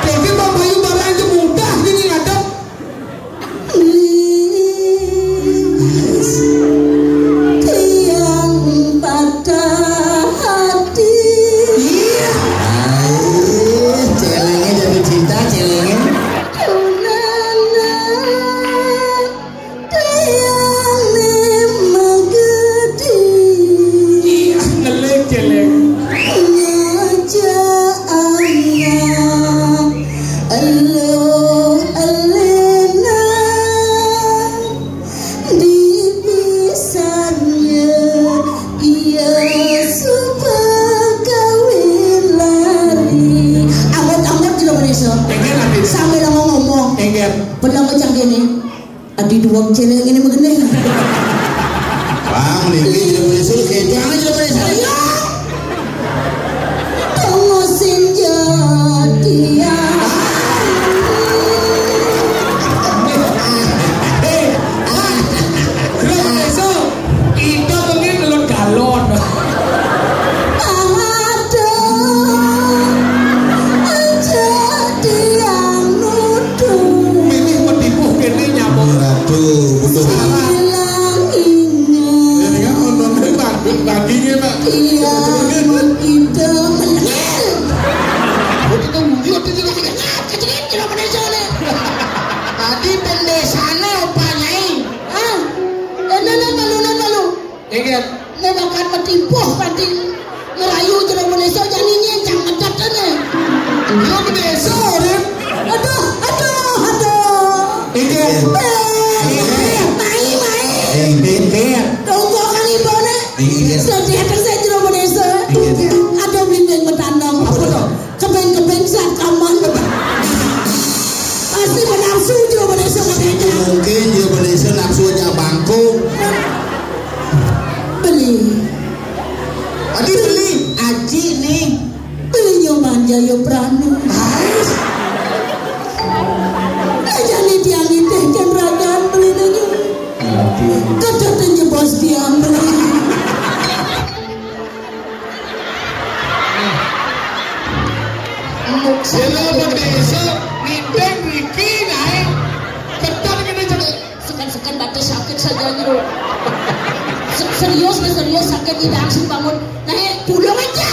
tapi Bang Bayu barang itu mudah ini ngadep tiang pada hati iya celengnya jadi cinta celengnya Pernah macam gini, adi dua celeng ini begini. Bang, ini tidak boleh suruh jangan tidak boleh saya. Tunggu senja dia. besok kita pengen ngelon galon baginya Pak iya itu menengel Tadi pendesane apa nyai? ah lalu ingat nebakan metipuh pati ngerayu jero Indonesia jadinya jangan ngedatane yo bedeso Rip aduh ingat mai tunggu kan ibone sedih saya jero Indonesia ada bimbing bertandang apa tuh kebeng saat kaman pasti menafsu jero Indonesia mungkin jero Indonesia nafsunya bangku beli Adi beli aji nih beli nyoman Jaya Pranu jadi tiang itu kan ragaan beli nanya katanya bos diam beli Jelo bedeso nindeng Riki naik ketar kita jadi sekan batas sakit saja gitu serius sakit tidak langsung bangun naik pulang aja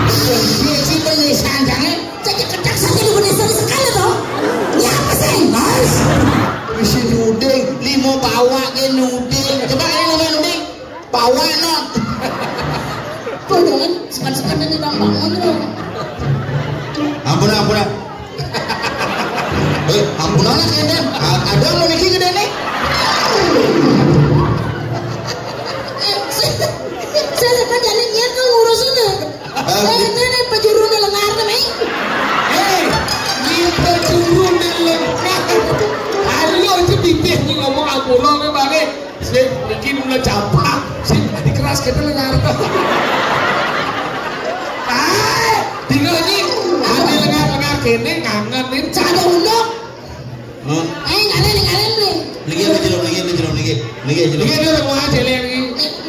si penyisan jangan jadi ketak saja di Indonesia sekali toh ya apa sih nice isi nuding limo bawa ke nuding coba ini ngomong nuding bawa not Pondongan sekan ini bang bangun tuh ampun ampunan lah kayaknya ada mau mikir gede nih saya kan jadi niat kan ngurus itu ini pejuru di lengar nih ini pejuru di lengar halo itu bibir nih ngomong ampurong nih bang saya bikin mulai capak sih dikeras kita lengar tinggal ini ada lengar kene ngangenin cara undok ngalen nih lagi dia mau aja lagi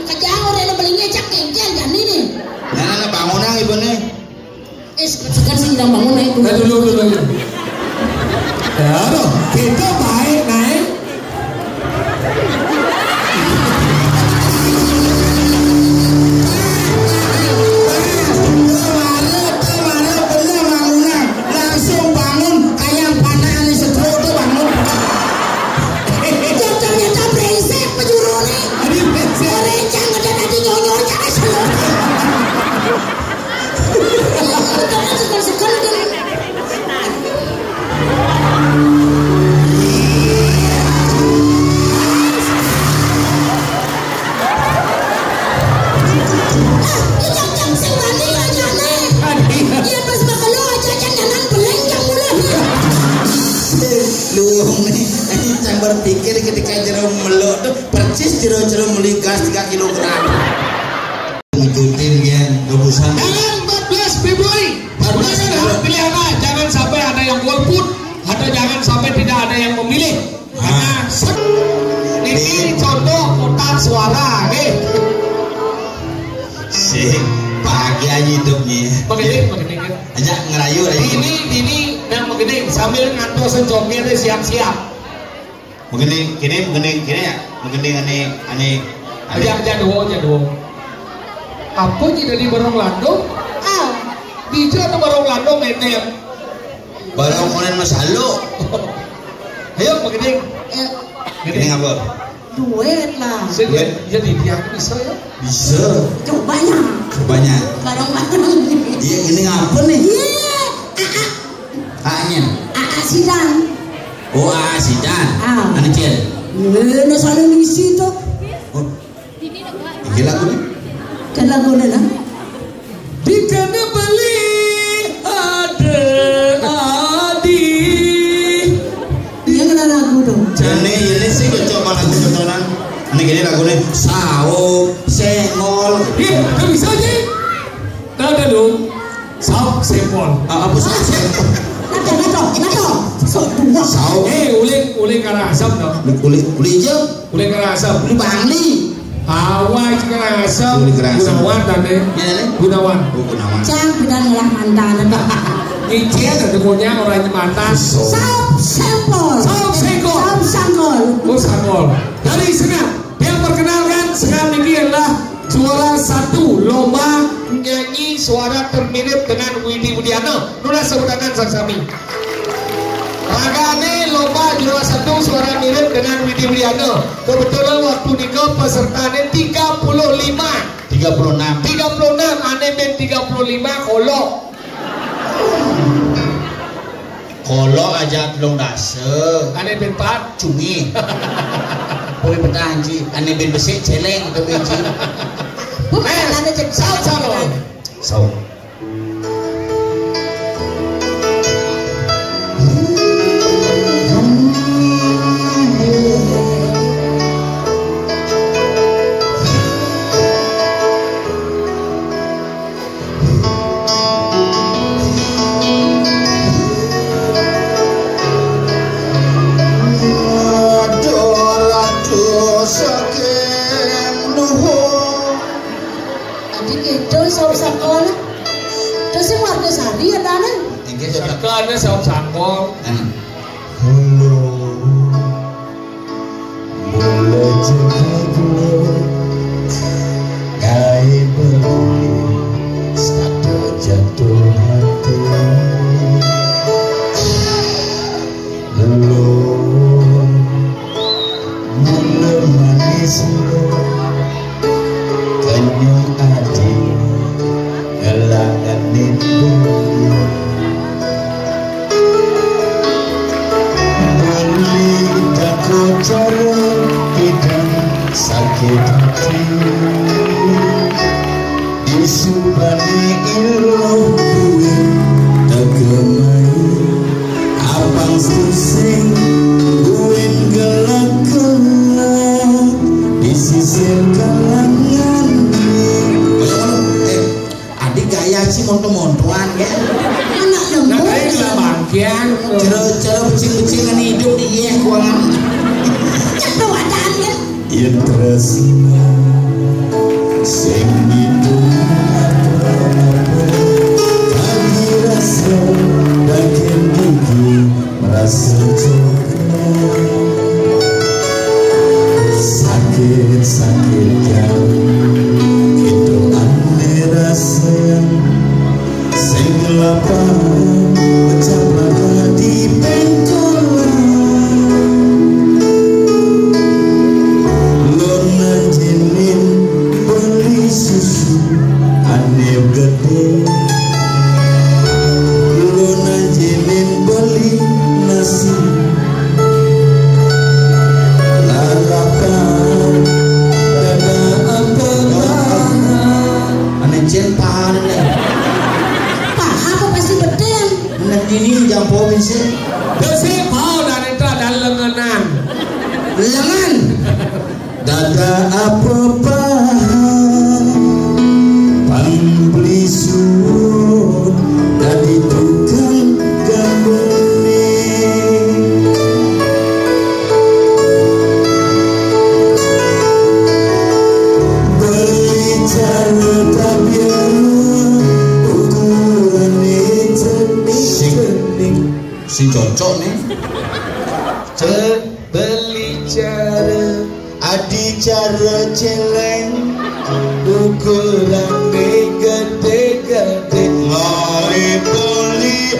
kejauh udah belinya cak kengkel jadi nih nah bangunan ibu nih sekarang sedang bangun naik dulu ya dong kita baik naik Saya berpikir ketika jero meluk tuh percis jero meli gas 3 kg. Ngikutin ya kebusan. Jangan 14 Februari. 14 pilih apa? Jangan sampai ada yang golput atau jangan sampai tidak ada yang memilih. Karena ini contoh kotak suara, Sih, bahagia hidupnya. Begini. Ajak ngerayu lagi. Ini yang begini sambil ngantos joget siap-siap. Begini ya. Begini aneh. Aja dua. Apa tidak di Barong Landung? Di atau Barong Landung menem. Barong konen masalo. Ayo begini. Gini apa? Duit lah. Jadi dia bisa ya? Bisa. Cobanya. Barang-barang. Iya, ini apa nih? Iya. A-nya. Sidang. Oh, Sidan. Anu Cien. Nah sana misi tuh. Oh. Ini lagu nih. Dan lagu nana. Dikana beli ada adi. Dia kena lagu dong. Ini sih coba lagu contohan. Ini gini lagunya sawo sengol. Iya, kan bisa aja. Ada dong. Saw sempol. Apa sawo sengol? Nato. Sawo. Uling karena asam dong. Kulit hijau. Uling karena asam. Kulit bangli. Hawa karena asam. Uling karena asam. Gunawan dan Gunawan. Oh, Gunawan. Cang bidan ngelah mantan. Icet ada punya orang mantan. Saw sempol. Oh sangol. Dari Sengam yang perkenalkan Sengam ini adalah juara 1 lomba nyanyi suara termirip dengan Widi Widiano. Nuna sebutangan saksami. Ragane lomba juara 1 suara mirip dengan Widi Widiano. Kebetulan waktu nikah pesertanya 35. 36. Aneh ben 35 kolok. Kolok aja belum dase. Aneh ben 4 Cumi. Boleh bertanji. Aneh ben besi celeng atau benci. Bukan cek Sawo. Karena sangkol. Mulai jengkel gaya beri satu jatuh hati belum mulai manis kenyang hati gelangan mimpi cara tidak sakit hati disubani iluh duwe tegemai abang pusing duwin gelak-gelak disisir kalangan adik gaya sih monto-montoan ya anak lembut. Bangkian. Cara becing-becingan hidup di keuangan. Yang tresna sing kami rasa bagian gigi merasa sakit jauh itu aneh rasa sing lapangan pecah mata di pengkolan susu aneh gede Jangan. Dada apa pambeli sun dari tukang gambone. Beli cara tabian ukurane cening si cocok nih. Beli cara Adi cara celeng ukurane gede-gede mari beli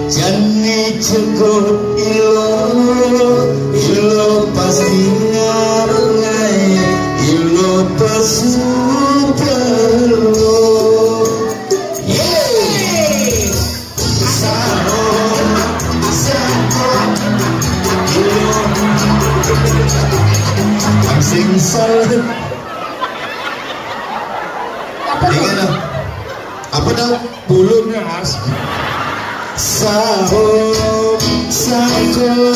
jane cukup ilo pasti ngarengai ilo pesu perlu. Sing salad. Apa dong? bulunya Mas. Sahur sako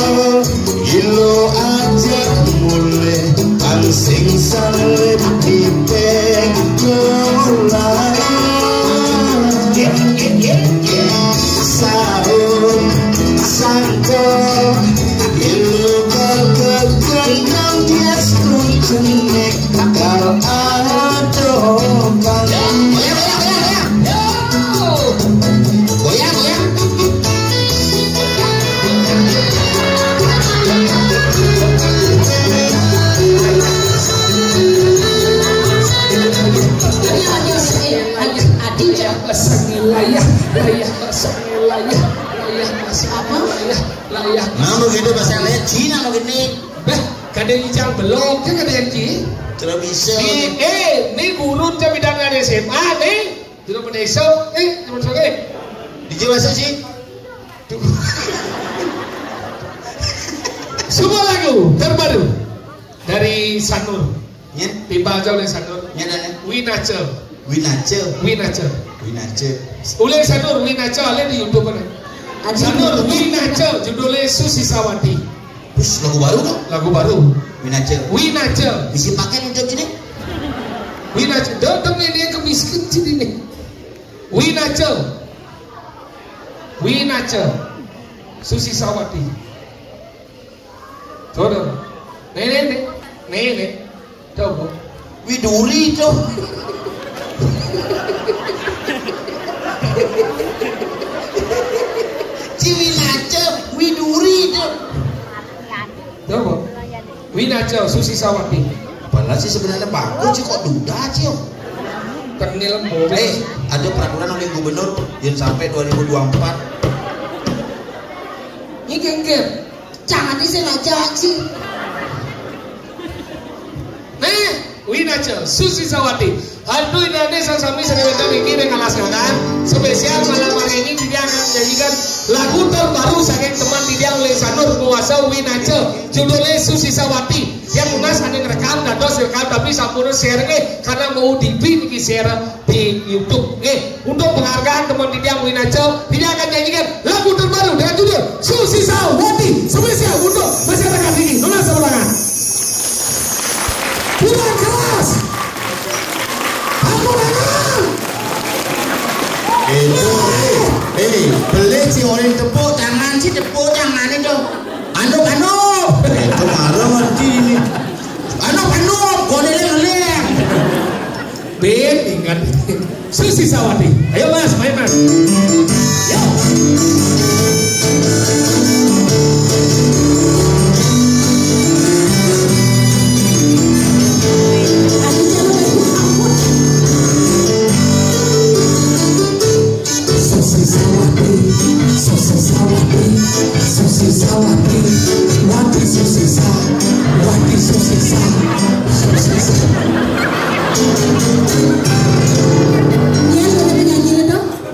ilo ajak mulai ang sing salad ipek kolai. Sahur sako ilo kagak bias kunceng kal adokan. Nah begitu bahasa lain Cina begini. Kadang ijang belum, kan kadang Ci. Tidak bisa. Nih gurun jam bidangan SMA nih. Tidak pada esok, teman saya. Di bahasa sih. Semua lagu terbaru dari Sanur. Ya. Timbal jauh dari Sanur. Ya dan. Winace. Ulang Sanur Winace, lihat di YouTube kan. Sanur Winace, judulnya Susi Sawati. Terus lagu baru dong? Lagu baru. Winace. Bisa pakai untuk sini? Winace, datang nih dia ke miskin sini nih. Winace. Susi Sawati. Coba. Nenek. Coba. Widuri itu. Winace, Widuri itu. Coba. Winace, Susi Sawati. Padahal sih sebenarnya bagus sih kok duda sih. Kenil lembu. Ada peraturan oleh gubernur yang sampai 2024. Ini gengger. Jangan disengaja sih. Winace, Susi Sawati. Aduh Indonesia sami sedang mikir dengan alaskan. Spesial malam hari ini dia akan menyanyikan lagu terbaru saking teman dia oleh Sanur penguasa Winace. Judulnya Susi Sawati. Yang lunas ada rekam dan dos rekam tapi sampurna share karena mau share di YouTube. Untuk penghargaan teman dia Winace, dia akan menyanyikan lagu terbaru dengan judul Susi Sawati. Spesial untuk masyarakat ini. Lunas sebelah. Pulang keras. Aku dengar. Beli si orang tepuk tangan itu. Anu. Itu marah ini. Anu, goleng. Ingat. Susi Sawati. Ayo Mas, main Mas. Yo.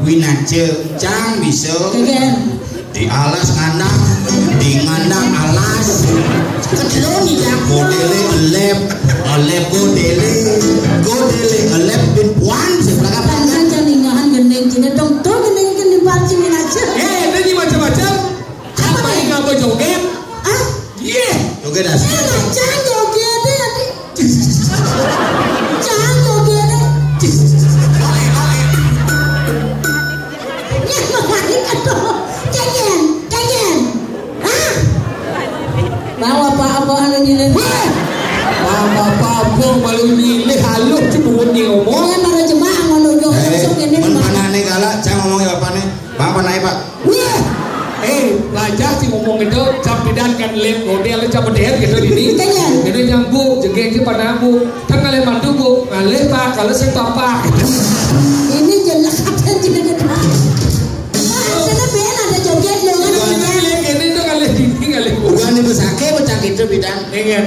Winace cang bisa di alas ngandang, di ngandang alas. Kedeloni ya godele elep godele elep bin puan sebelah kapan kan janingan gendeng cina dong tuh gendeng pancingin aja. Ini macam-macam. Apa yang ngapa joget? Ah? Iya. Joget asik. Jangan joget deh nanti. Jangan joget deh. Ya makanya kata kangen. Hah? Bawa apa-apaan ini? Apa-apa malu nilai halus cuma ngomong. Jangan para jemaah ngono yo. Menpanane galak, jangan ngomongin bapaknya. Bapak naik pak. Raja sih ngomong itu campidan kan lem model coba deh gitu ini. Ini nyambung jengking ke pada bu. Kan kalian mantu bu, ngalih pak kalau saya apa. Ini jelas ada jelas. Sana ben ada joget lo kan. Ini tuh kalian ini kalian. Bukan di Besake pecah gitu bidang.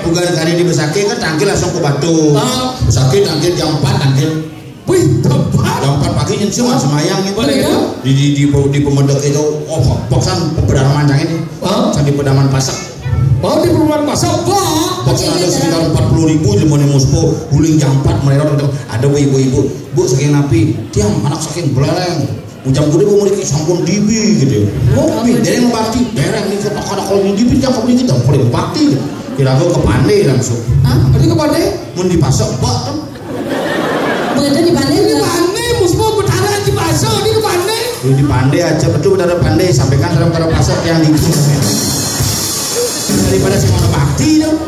Bukan kali di Besake kan tangkil langsung ke Batu. Besake tangkil jam 4 tangkil. Wih, tempat. Jam 4 pagi nyensum semayang itu. Di pemedek itu poksan beberapa mancang ini. Sampai pedaman pasak. Di perumahan pasak, Pak. Poksan ada sekitar 40.000 di mana muspo guling jam 4 mereka ada ibu-ibu. Bu saking napi, tiang anak saking belereng. Ucap gue mau memiliki sampun dibi gitu. Ngopi, dari ngebakti, daerah ini kita kalau ini dibi jangan kau kita boleh ngebakti. Kira gue ke Pandai langsung. Tadi ke Pandai? Mau dipasak, Pak kan? Begitu di Pandai. Di Pandai, muspo bertahan di pasar, di ke Pandai. Di Pandai aja, betul ada Pandai. Sampaikan dalam cara pasar yang di daripada si mau ngebakti dong.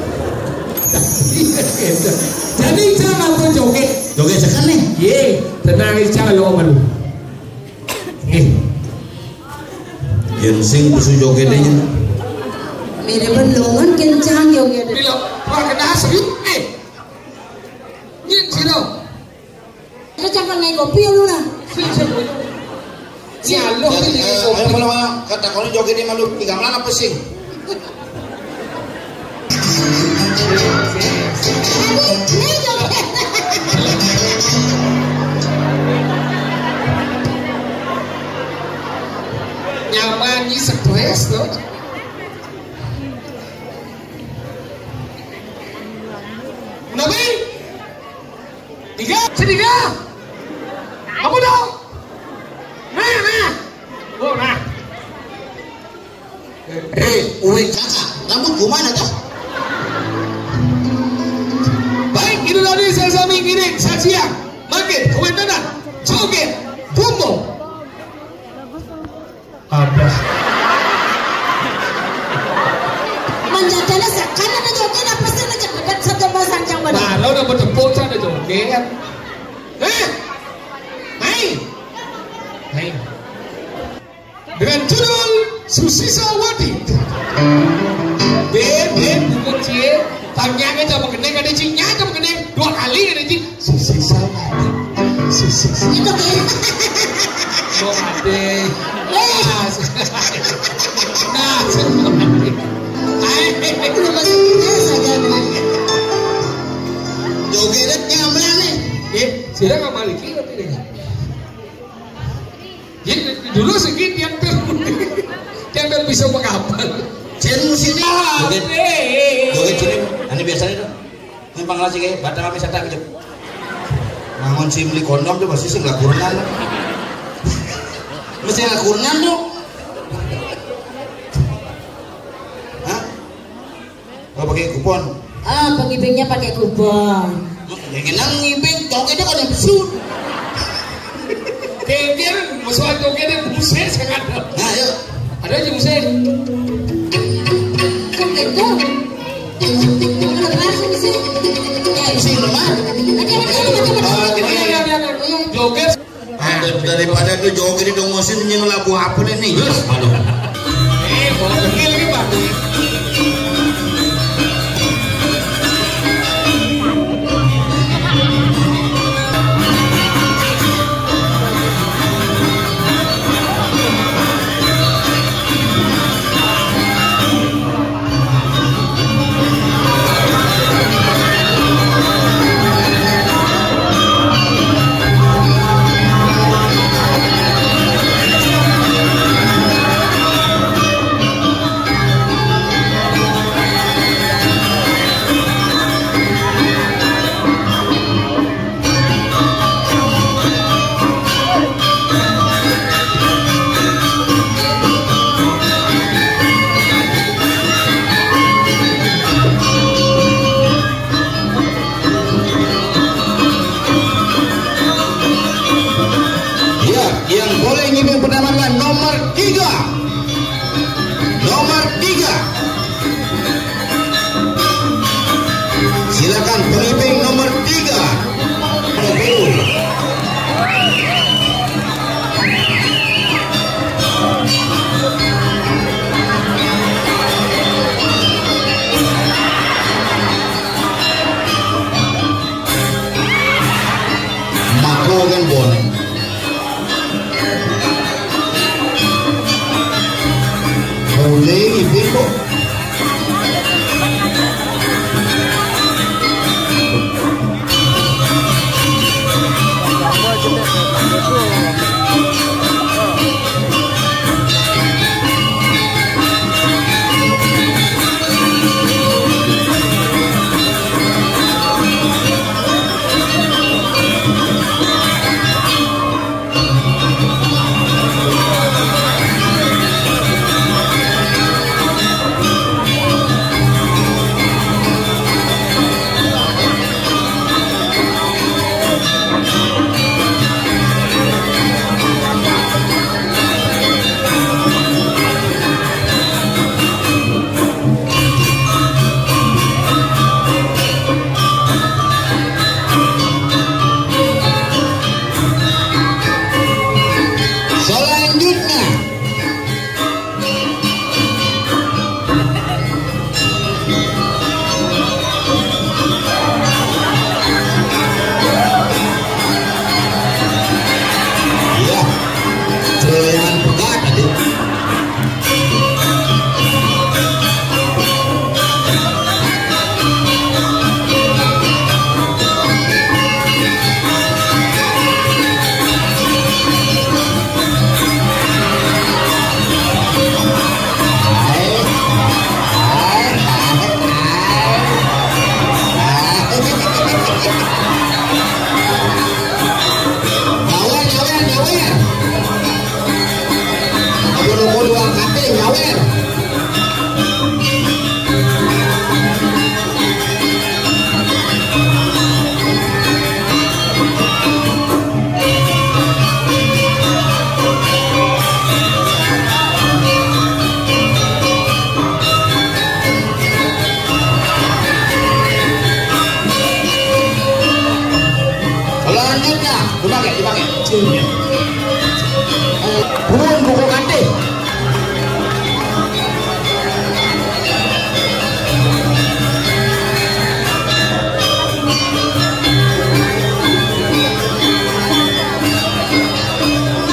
Jadi jangan apa joget. Joget sekan nih. Ye, tenang jangan lo omong. Yang sing busu joget aja. Mirip bendungan kencang joget. Bila pakai dasar yuk, Nyin sih dong. Kita jangan naik kopi lu lah. Ya lo ini kopi. Ayo malah kata kau joget ini malu 3 malam apa sih? Ini joget. Nyaman ni stres loh. Nabi, 3, 3. Apa dong? Nah. Oh nah. Uwe kakak, rambut gimana tuh? Baik, itu tadi saya sami giring sajian. Makin kewenangan, joget, bumbu. Abah. Manjatana sekarang ada joget apa sih nak dekat satu pasang cang pada. Nah, lo udah bertepuk ada joget. Hai. Dengan judul Susisa Wati. Ben bukan cie. Panjangnya coba gede ada cinya coba gede 2 kali ada cing. Susisa Wati. Itu kan. Oh ade. Nah, Itu maksudnya saja. Jogetnya ngambil nih. Sila nggak maliki tapi deh. Jadi dulu segini yang bisa menghafal. Cenu sini. Joget sini. Ini biasanya tuh. Ini panglas sih kayak batang kami setak gitu. Ngangon si beli kondom tuh pasti sih nggak kurangan. Mesti nggak kurangan tuh. Hah? Oh pakai kupon. Pengibingnya pakai kupon. Ya kenal ngibing, jogetnya kan yang besut. Kengker, masalah jogetnya buset sekarang. Nah yuk. Ada aja buset. Kok gitu? Kalau langsung sih. Sing lemah. Joget. Daripada itu joget di dong mesin yang lagu apa nih? Aduh. Mau pergi lagi Pak. ngibing pertama adalah nomor 3. Nomor 3. Silakan pengibing nomor 3. Makogan bon. Boleh ibing kok. Dipakai. Burung buku kantin.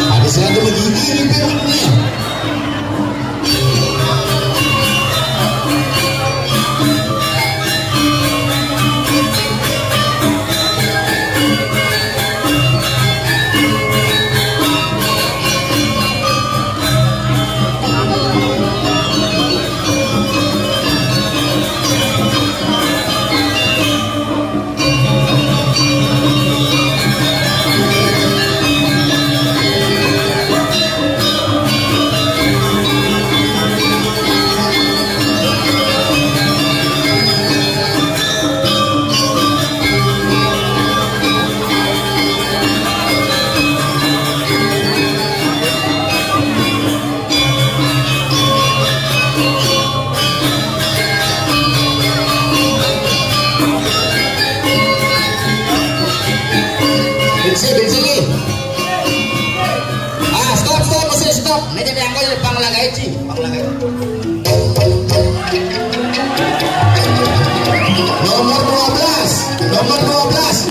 Ada satu begini nih perutnya. Nomor 12. Nomor 12.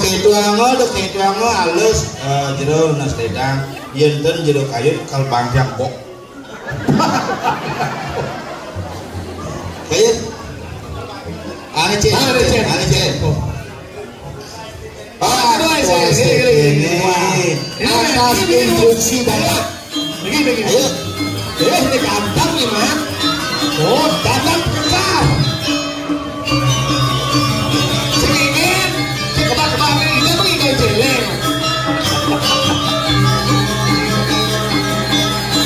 Duke itu anggo halus jero nas dedang yen jero kayu kal bangkang bok. Kayu ane cek. Atas instruksi Bapak. Begini. Ayo. Ini gampang nih, Mak. Oh, datang besar. Sedikit. Kebak-kebak ini begini kayak jelek.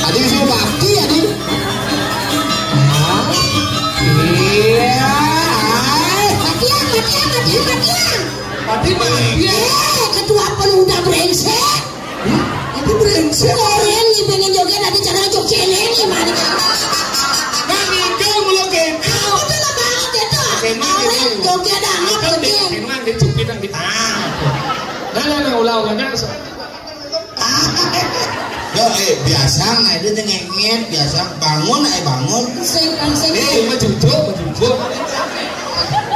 Adik suruh bakti, adik. Iya. Mati. Ketua pemuda brengsek. Itu brengsek. Orang nih pengen joget ada cara joget ini mana? Bang itu mulukin. Udah lah banget itu. Orang joget anak joget. Memang dicupit ang kita. Nah, ulah kan. Yo, biasa nggak itu ngengit biasa bangun. Sing.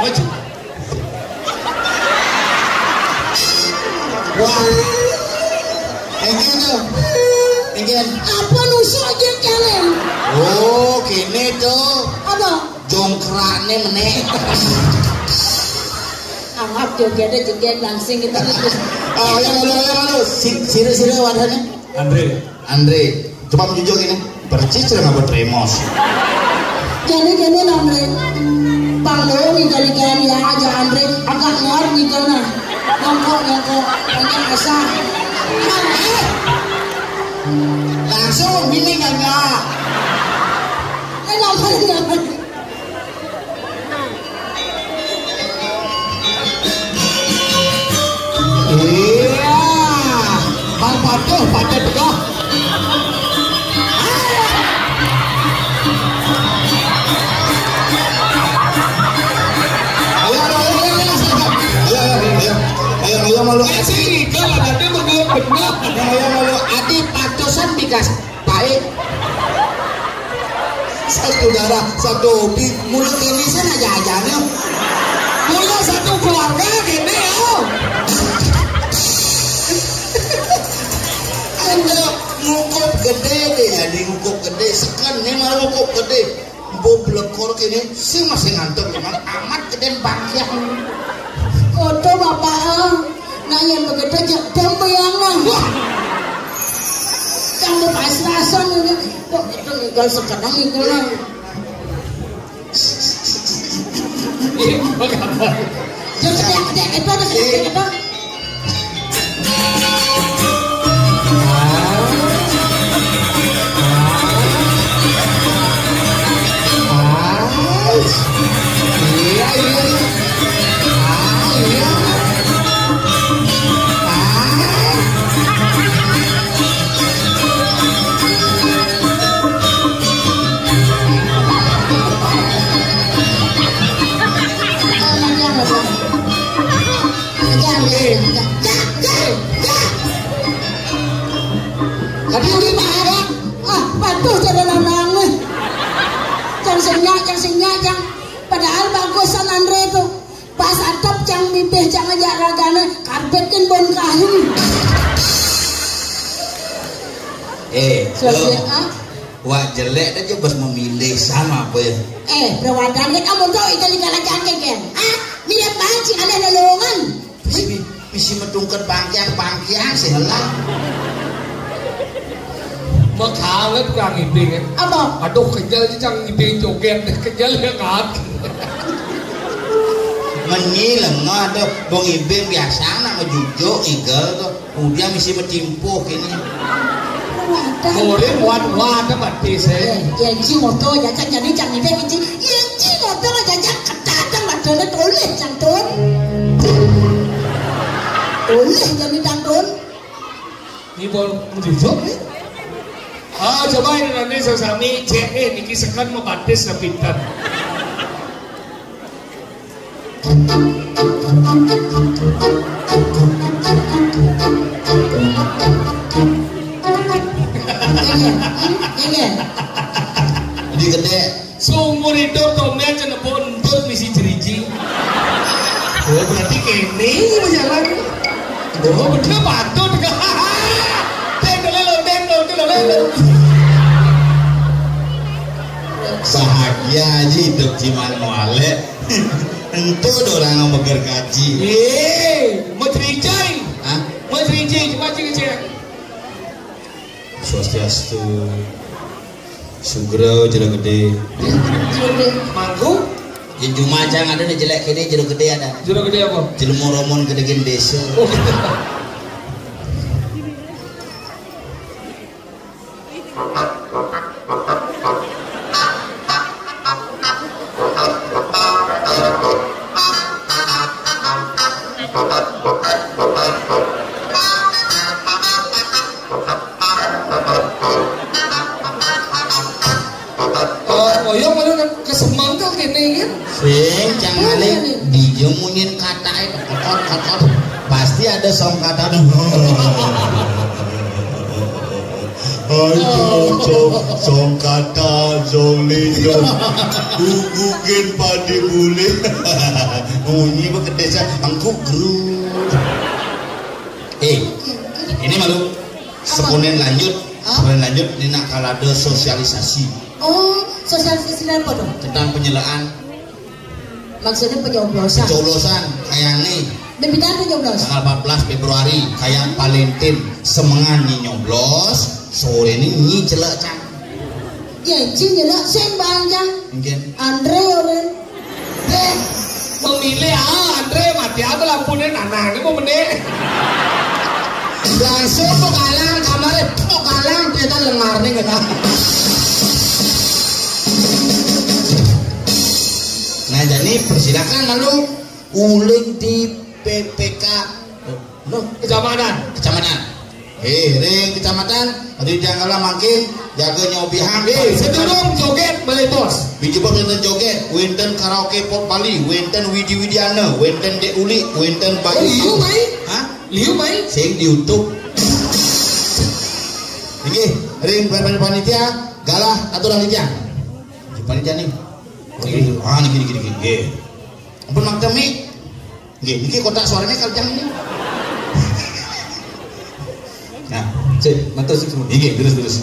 Maju. Wah, engin. Apa nusuk aja jalan? Oh, kene tuh. Apa? Jongkraknya meneh. Awak jogetnya langsung gitu. Oh, yang lalu. Sira wadahnya. Andre, coba menjujur ini. Percis sudah nggak bertremos. Jadi Andre. Panggil nih dari kalian aja Andre. Agak ngor nih karena. Ngongkok banyak asal. Langsung gini kagak. Ngomong. Iya, bang patuh tegak. Ayo malu Sini kalau nanti benar. ayo malu adi patosan dikas baik. Satu darah, satu hobi, mulut ini sana aja. Punya satu keluarga gini ya. Anda ngukup gede deh, ada ngukup gede. Sekan nih malu ngukup gede. Bob lekor kini sing masih ngantuk memang amat gede bangkian. Foto bapak. Nah yang begitu jam bayangan. Kamu pas-pasan ini. Kok itu ngigal sekarang ngigal. Jadi itu ada sedikit. Tapi ini ada, patuh jadi lanang nih. Jangan senyak, padahal bagusan Andre itu. Pas atap jangan mipih, jangan jaragana, karpetkan bon kayu. Wah jelek aja bos memilih sama apa ya? Perwakilan kamu tahu itu dikalah jangkek kan? Mirip banget sih ada lowongan. Bisa metungkan bangkiang sehelah. Makalat kurang ngiping. Apa? Aduh kejal aja jangan ngiping joget, kejal ya kan. Menyilang ada bong ibing biasa nak ngejujuk igel tuh. Kemudian mesti metimpuh ini. Murid wan mati saya. Yang moto jajak jadi jangan ibing ini. Yang moto jajak ketadang badalnya toleh jantun. Toleh jadi jantun. Ini boleh menjujuk nih. Coba ini nanti sesami cek niki sekan membatis na pintan. Di gede. Seumur hidup tomnya cenepon untuk misi jeriji. Oh berarti kene berjalan. Oh bener patut. Deng. Bahagia aja hidup Ciman Wale. Itu orang yang bergaji. Mau cerijai. Hah? Mau cerijai cuma cek. Swastiastu. Sugro jeruk gede. Manggung. Yang Jumajang ada nih jelek gede, jeruk gede ada. Jeruk gede apa? Cilmoromon gede desa. Oh gitu. Sing jangan dijemunin katain kotor pasti ada song kata song kata song lindo gugukin padi bule bunyi bekedesa angkuk gru ini malu seponen lanjut ini nak kalado sosialisasi. Oh, sosialisasi apa dong? Tentang penyelaan. Maksudnya pencoblosan kayak nih bebidang pencoblos tanggal 14 Februari kayak Valentin semengan nyoblos sore ini celak can ya nyelak sen banjang mungkin Andre orang memilih Andre mati apa lampunya nana ini mau menek langsung tuh kalang kamarnya tuh kalang ternyata lengar nih gak tahu. Nah jadi persilakan lalu uling di PPK kecamatan. Ring kecamatan tadi janganlah makin jaga nyobihan. Sedurung joget balai bos. Biji bos wenten joget, wenten karaoke pop Bali, wenten Widi Widiana, wenten Dek Uli, wenten Bayu. Liu main? Hah? Liu main? Sing di YouTube. Ini ring panitia galah aturan panitia. Panitia nih. Niki nggih. Ampun Mang Temi. Nggih, niki kotak suaranya kaljang ini. Nah, cek, matur sik semua. Nggih, terus.